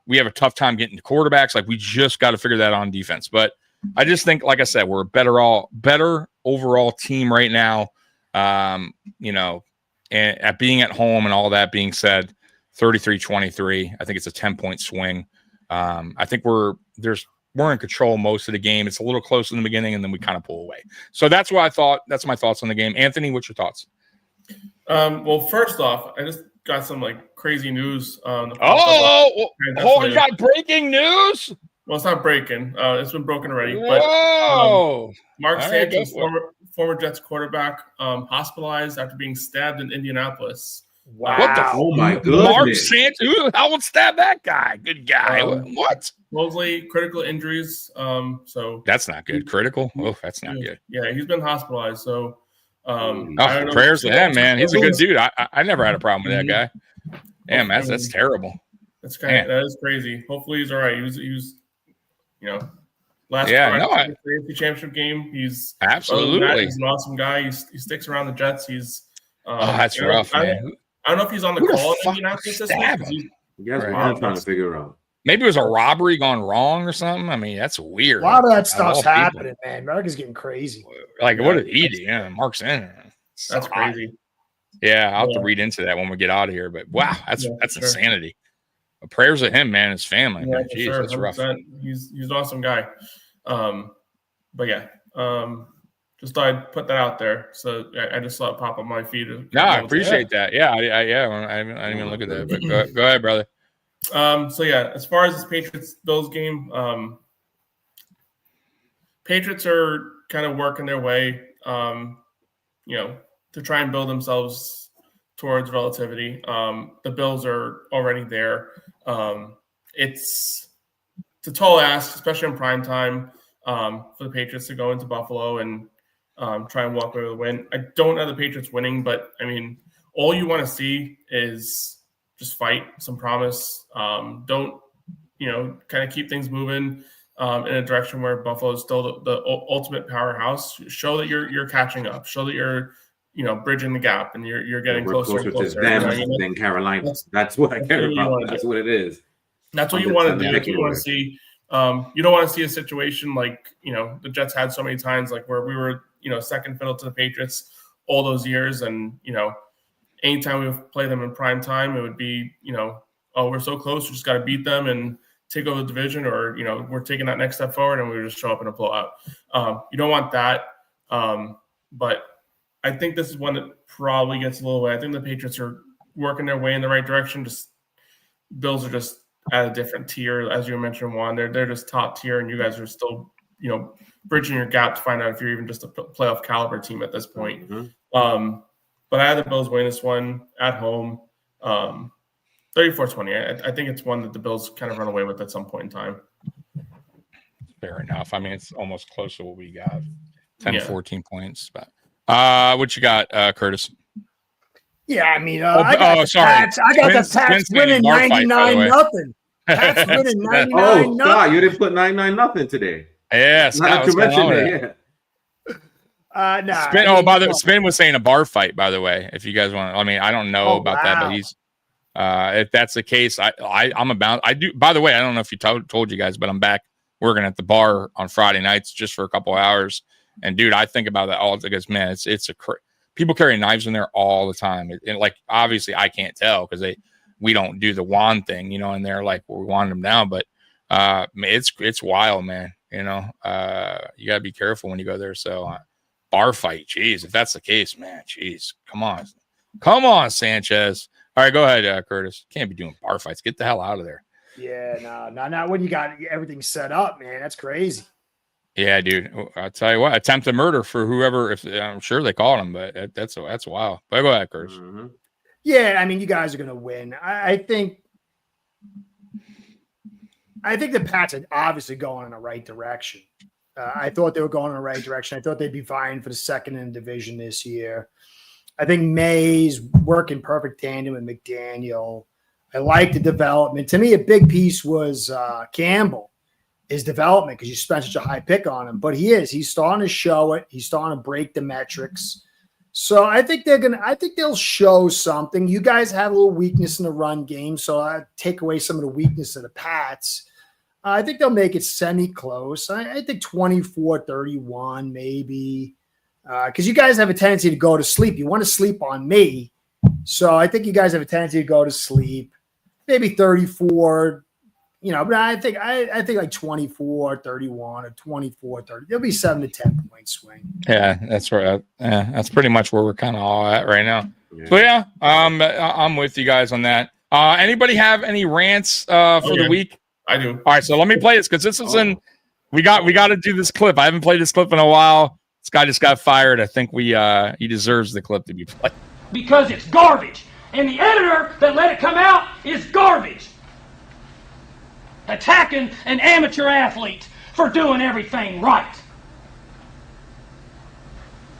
We have a tough time getting to quarterbacks. Like, we just got to figure that out on defense. But I just think, like I said, we're a better overall team right now. And at being at home and all that being said, 33-23, I think it's a 10-point swing. I think we're in control most of the game. It's a little close in the beginning, and then we kind of pull away. So that's what I thought. That's my thoughts on the game. Anthony, what's your thoughts? Well, first off, I just got some crazy news. You got breaking news? Well, it's not breaking. It's been broken already. Whoa. But Mark Sanchez, former Jets quarterback, hospitalized after being stabbed in Indianapolis. Wow. What the? Oh, my goodness. Mark Sanchez. Who the hell would stab that guy? Good guy. What? Mostly critical injuries. So that's not good. Critical? Oh, that's not good. Yeah, he's been hospitalized. So prayers to him, man. He's a good dude. I never had a problem with that guy. Damn, that's terrible. That is crazy. Hopefully he's all right. He was last AFC championship game. He's absolutely he's an awesome guy. He sticks around the Jets. He's that's rough, man. I don't know if he's on the call in Indianapolis this week. You guys are trying to figure out. Maybe it was a robbery gone wrong or something. I mean, that's weird. A lot of that stuff's happening, man. America's getting crazy. Like, what did he do? Yeah, Mark's in. That's crazy. Yeah, I'll have to read into that when we get out of here. But wow, that's insanity. Prayers to him, man, his family. Yeah, Jeez, that's rough. He's an awesome guy. But yeah, just thought I'd put that out there. So I just saw it pop on my feed. No, I appreciate that. Yeah, I didn't even look at that. But go ahead, brother. So yeah, as far as this Patriots-Bills game, Patriots are kind of working their way. to try and build themselves towards relativity. The Bills are already there. It's a tall ask, especially in prime time, for the Patriots to go into Buffalo and try and walk away with a win. I don't have the Patriots winning, but I mean, all you want to see is just fight, some promise. Don't kind of keep things moving in a direction where Buffalo is still the ultimate powerhouse. Show that you're catching up. Show that you're bridging the gap and you're getting closer and closer. Than Carolina. That's what I care about. That's what it is. That's what you want to do. That's what you want to see. You don't want to see a situation like the Jets had so many times, like where we were second fiddle to the Patriots all those years, and anytime we play them in prime time, it would be oh, we're so close, we just got to beat them and take over the division, or we're taking that next step forward and we just show up in a blowout. You don't want that, but I think this is one that probably gets a little away. I think the Patriots are working their way in the right direction. Just Bills are just at a different tier, as you mentioned, Juan. They're just top tier, and you guys are still bridging your gap to find out if you're even just a playoff caliber team at this point. Mm-hmm. But I had the Bills win this one at home, 34-20. I think it's one that the Bills kind of run away with at some point in time. Fair enough. I mean, it's almost close to what we got, 10, 14 points. But what you got, Curtis? Yeah, I mean, sorry. Pats. I got the Pats winning 99-0. Pats winning 99-0. Oh, God, you didn't put 99-0 today. Yes, not to mention that. No. Spin was saying a bar fight, by the way. If you guys want, I mean, I don't know about that, but he's. If that's the case, I'm about. I do. By the way, I don't know if you told you guys, but I'm back working at the bar on Friday nights just for a couple hours. And dude, I think about that all because man, it's people carry knives in there all the time. And like obviously, I can't tell because we don't do the wand thing, and they're like we want them down, but it's wild, man. You gotta be careful when you go there. So bar fight, geez, if that's the case, man, geez, come on, Sanchez. All right, go ahead, Curtis. Can't be doing bar fights. Get the hell out of there. Yeah, no. When you got everything set up, man, that's crazy. Yeah, dude. I'll tell you what, attempted murder for whoever. If I'm sure they called him, but that's wild. But go ahead, Curtis. Mm-hmm. Yeah, I mean, you guys are gonna win. I think the Pats are obviously going in the right direction. I thought they were going in the right direction. I thought they'd be vying for the second in the division this year. I think May's working perfect tandem with McDaniel. I like the development. To me, a big piece was Campbell, his development, because you spent such a high pick on him. But he's starting to show it. He's starting to break the metrics. So I think they'll show something. You guys have a little weakness in the run game, so I take away some of the weakness of the Pats. I think they'll make it semi-close. I think 24-31 maybe. Because you guys have a tendency to go to sleep. You want to sleep on me. So I think you guys have a tendency to go to sleep. Maybe 34, but I think like 24-31 or 24-30. There'll be 7 to 10 point swing. Yeah, that's right. That's pretty much where we're kind of all at right now. Yeah. So yeah, I'm with you guys on that. Anybody have any rants for the week? I do. All right, so let me play this because this is we got to do this clip. I haven't played this clip in a while. This guy just got fired. I think he deserves the clip to be played. Because it's garbage. And the editor that let it come out is garbage. Attacking an amateur athlete for doing everything right.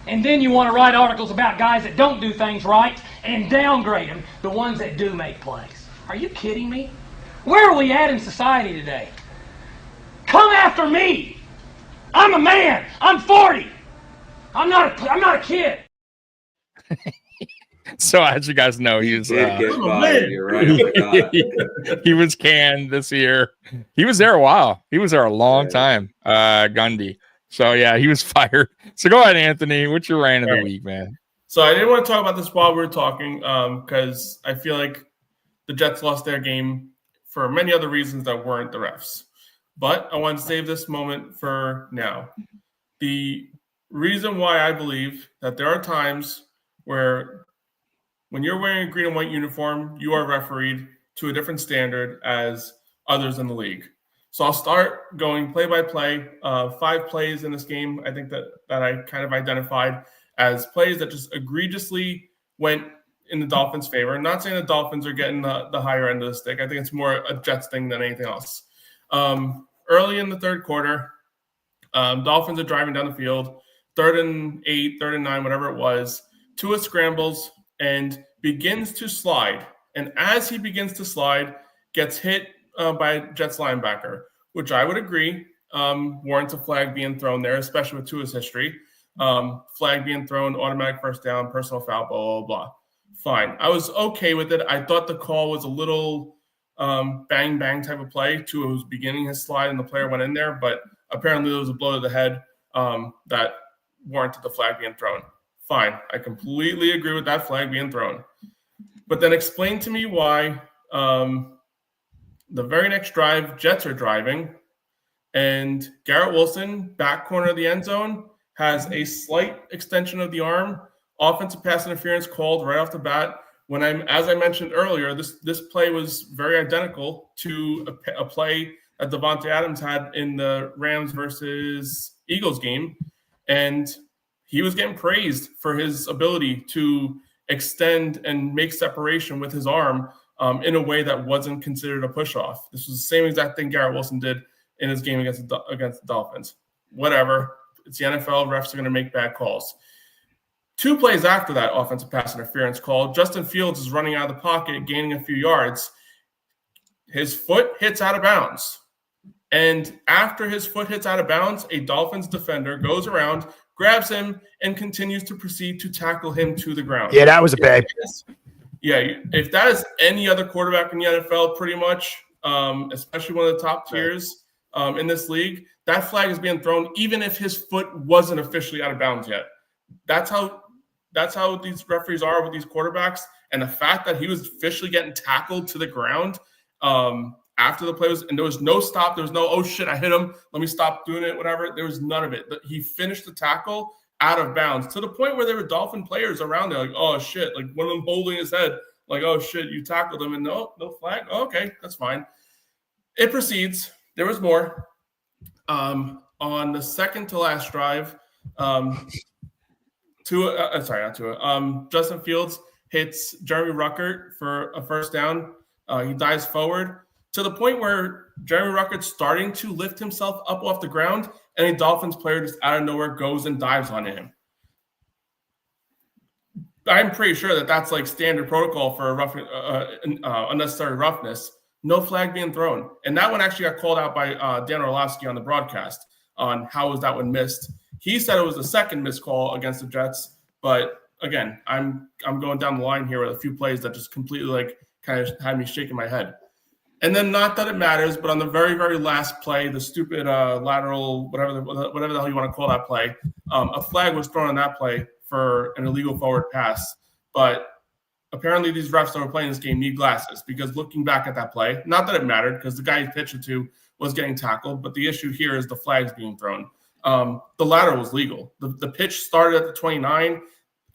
And then you want to write articles about guys that don't do things right and downgrade them, the ones that do make plays. Are you kidding me? Where are we at in society today? Come after me. I'm a man. I'm 40. I'm not a kid. So as you guys know, he was You're right. he was canned this year. He was there a while. He was there a long time. Gundy. So yeah, he was fired. So go ahead, Anthony. What's your rant of the week, man? So I didn't want to talk about this while we were talking, because I feel like the Jets lost their game for many other reasons that weren't the refs. But I want to save this moment for now. The reason why I believe that there are times where when you're wearing a green and white uniform, you are refereed to a different standard as others in the league. So I'll start going play by play. 5 plays in this game, I think that I kind of identified as plays that just egregiously went in the Dolphins' favor. I'm not saying the Dolphins are getting the higher end of the stick. I think it's more a Jets thing than anything else. Early in the third quarter, Dolphins are driving down the field, 3rd and 8, 3rd and 9, whatever it was. Tua scrambles and begins to slide. And as he begins to slide, gets hit by a Jets linebacker, which I would agree warrants a flag being thrown there, especially with Tua's history. Flag being thrown, automatic first down, personal foul, blah, blah, blah. Fine. I was okay with it. I thought the call was a little bang, bang type of play. Tua was beginning his slide and the player went in there, but apparently there was a blow to the head that warranted the flag being thrown. Fine. I completely agree with that flag being thrown. But then explain to me why the very next drive, Jets are driving, and Garrett Wilson, back corner of the end zone, has a slight extension of the arm, offensive pass interference called right off the bat. As I mentioned earlier, this play was very identical to a play that Devontae Adams had in the Rams versus Eagles game, and he was getting praised for his ability to extend and make separation with his arm in a way that wasn't considered a push-off. This was the same exact thing Garrett Wilson did in his game against the Dolphins. Whatever. It's the NFL. Refs are going to make bad calls. 2 plays after that offensive pass interference call, Justin Fields is running out of the pocket, gaining a few yards. His foot hits out of bounds. And after his foot hits out of bounds, a Dolphins defender goes around, grabs him, and continues to proceed to tackle him to the ground. Yeah, that was a bad. Yeah, if that is any other quarterback in the NFL, pretty much, especially one of the top tiers in this league, that flag is being thrown even if his foot wasn't officially out of bounds yet. That's how these referees are with these quarterbacks. And the fact that he was officially getting tackled to the ground after the play was, and there was no stop. There was no, oh shit, I hit him, let me stop doing it, whatever. There was none of it. He finished the tackle out of bounds to the point where there were Dolphin players around there, like, oh shit, like one of them holding his head, like, oh shit, you tackled him, and no flag. Oh, okay, that's fine. It proceeds. There was more. On the second to last drive, Justin Fields hits Jeremy Ruckert for a first down. He dives forward to the point where Jeremy Ruckert's starting to lift himself up off the ground, and a Dolphins player just out of nowhere goes and dives on him. I'm pretty sure that that's like standard protocol for unnecessary roughness. No flag being thrown. And that one actually got called out by Dan Orlovsky on the broadcast on how was that one missed. He said it was the second missed call against the Jets. But again, I'm going down the line here with a few plays that just completely like kind of had me shaking my head. And then, not that it matters, but on the very, very last play, the stupid lateral, whatever the hell you want to call that play, a flag was thrown on that play for an illegal forward pass. But apparently these refs that were playing this game need glasses, because looking back at that play, not that it mattered because the guy he pitched it to was getting tackled, but the issue here is the flags being thrown. The lateral was legal. The pitch started at the 29.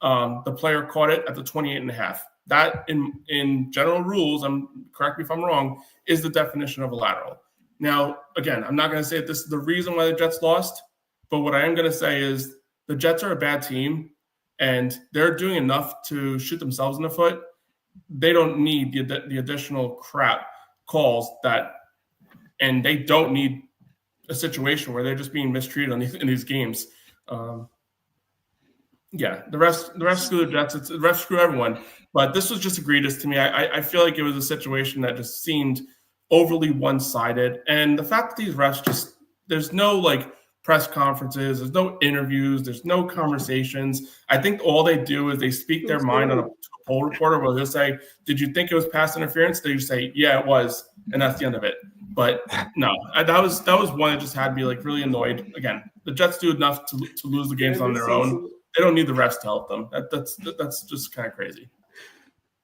The player caught it at the 28.5. That, in general rules, correct me if I'm wrong, is the definition of a lateral. Now, again, I'm not going to say that this is the reason why the Jets lost, but what I am going to say is the Jets are a bad team, and they're doing enough to shoot themselves in the foot. They don't need the additional crap calls and they don't need a situation where they're just being mistreated in these games. Yeah, the refs screw the Jets. The refs screw everyone. But this was just egregious to me. I feel like it was a situation that just seemed overly one-sided. And the fact that these refs there's no like press conferences, there's no interviews, there's no conversations. I think all they do is they speak their mind on a poll reporter where they'll say, did you think it was pass interference? They just say, yeah, it was. And that's the end of it. But no, that was one that just had me like really annoyed. Again, the Jets do enough to lose the games on their own. They don't need the refs to help them. That's just kind of crazy.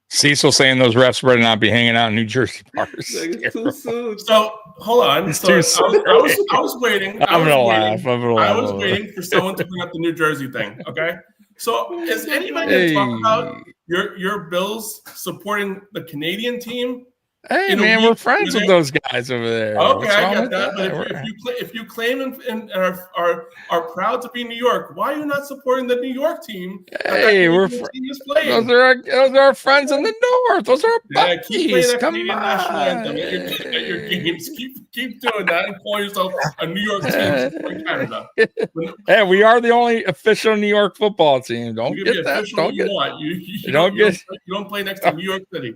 Cecil saying those refs better not be hanging out in New Jersey bars. Too soon. So hold on. I was waiting. I was waiting for someone to bring up the New Jersey thing. Okay. So is anybody going to talk about your Bills supporting the Canadian team Hey, man, we're friends with those guys over there. Okay, I get that. But if you claim and are proud to be New York, why are you not supporting the New York team? Hey, those are our friends in the North. Those are our buddies. Keep playing that Canadian national anthem at your games. Keep doing that and call yourself a New York team supporting Canada. Hey, we are the only official New York football team. Don't get that. You don't play next to New York City.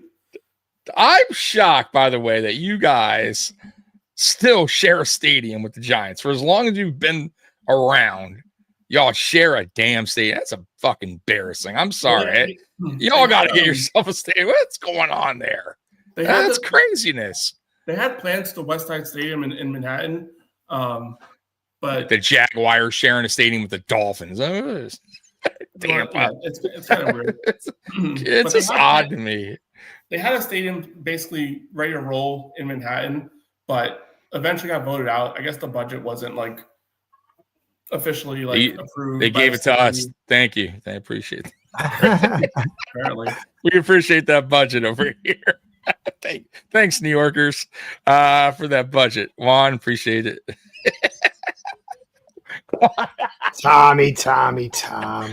I'm shocked, by the way, that you guys still share a stadium with the Giants. For as long as you've been around, y'all share a damn stadium. That's a fucking embarrassing. I'm sorry. Y'all got to get yourself a stadium. What's going on there? That's craziness. They had plans to Westside Stadium in Manhattan, but the Jaguars sharing a stadium with the Dolphins. Damn, it's kind of weird. It's just odd to me. They had a stadium basically ready to roll in Manhattan, but eventually got voted out. I guess the budget wasn't like officially approved. They gave it to us. Thank you. I appreciate it. Apparently. We appreciate that budget over here. Thanks, New Yorkers, for that budget. Juan, appreciate it. Tommy.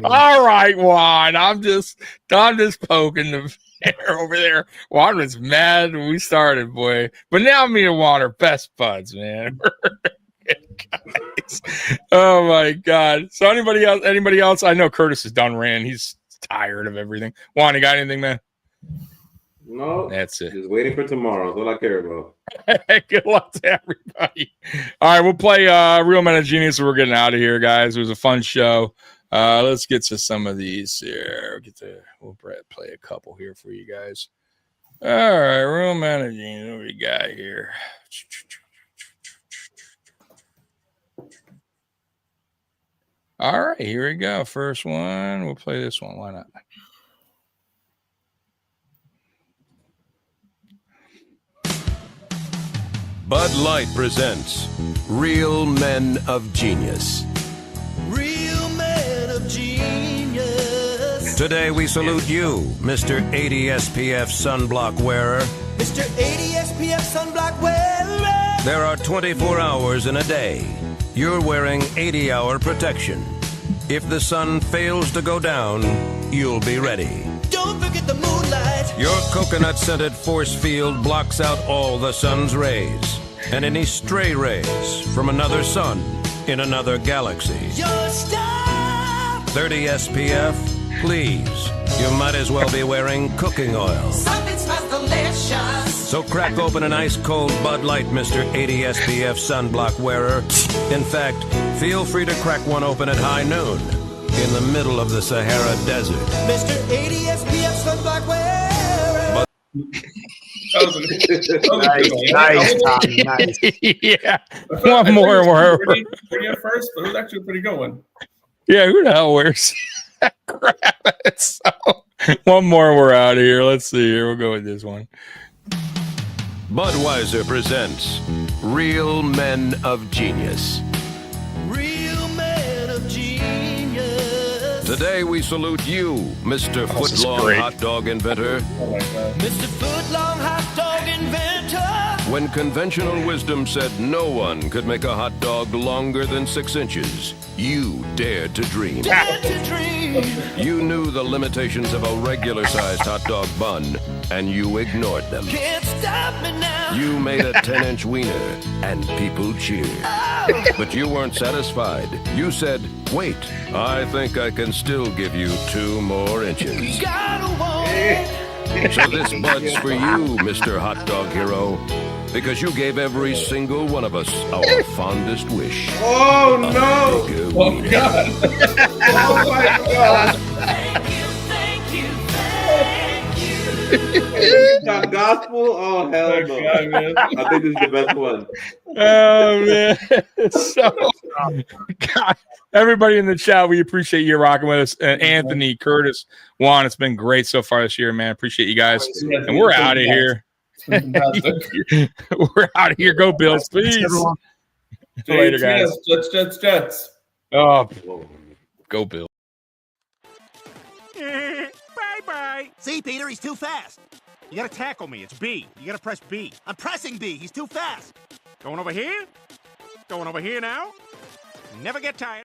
All right, Juan. I'm just poking the air over there. Juan was mad when we started, boy. But now me and Juan are best buds, man. Guys. Oh my God. So anybody else? I know Curtis is done ran. He's tired of everything. Juan, you got anything, man? No, that's it. Just waiting for tomorrow. That's all I care about. Good luck to everybody. All right, we'll play Real Men of Genius. We're getting out of here, guys. It was a fun show. Let's get to some of these here. We'll play a couple here for you guys. All right, Real Men of Genius. What do we got here? All right, here we go. First one. We'll play this one. Why not? Bud Light presents Real Men of Genius. Real Men of Genius. Today we salute you, Mr. 80 SPF sunblock wearer. Mr. 80 SPF sunblock wearer. There are 24 hours in a day. You're wearing 80-hour protection. If the sun fails to go down, you'll be ready. Don't forget the moonlight. Your coconut-scented force field blocks out all the sun's rays and any stray rays from another sun in another galaxy. Your star. 30 SPF, please. You might as well be wearing cooking oil. Something smells delicious. So crack open an ice-cold Bud Light, Mr. 80 SPF sunblock wearer. In fact, feel free to crack one open at high noon in the middle of the Sahara Desert. Mr. 80 SPF sunblock wearer. Nice, Tommy. Nice. Yeah. One more. Pretty at first, but it was actually a pretty good one. Yeah, who the hell wears that crap? So, one more, we're out of here. Let's see here. We'll go with this one. Budweiser presents Real Men of Genius. Real Men of Genius. Today we salute you, Mr. Footlong Hot Dog Inventor. Oh my God. Mr. Footlong Hot Dog Inventor. When conventional wisdom said no one could make a hot dog longer than 6 inches, you dared to dream. Dared to dream. You knew the limitations of a regular-sized hot dog bun, and you ignored them. Can't stop me now. You made a 10-inch wiener, and people cheered. Oh. But you weren't satisfied. You said, wait, I think I can still give you 2 more inches. Gotta want it. So this Bud's for you, Mr. Hot Dog Hero, because you gave every single one of us our fondest wish. Oh, no. Oh, God. Oh, my God. That gospel? Oh, hell no. God, man. I think this is the best one. Oh, man. So, God, everybody in the chat, we appreciate you rocking with us. And Anthony, Curtis, Juan, it's been great so far this year, man. Appreciate you guys. And we're out of here. We're out of here. Go Bills, please. Later, guys. Jets. Oh, go Bills. Bye-bye. See, Peter, he's too fast. You gotta tackle me. It's B. You gotta press B. I'm pressing B. He's too fast. Going over here? Going over here now? Never get tired.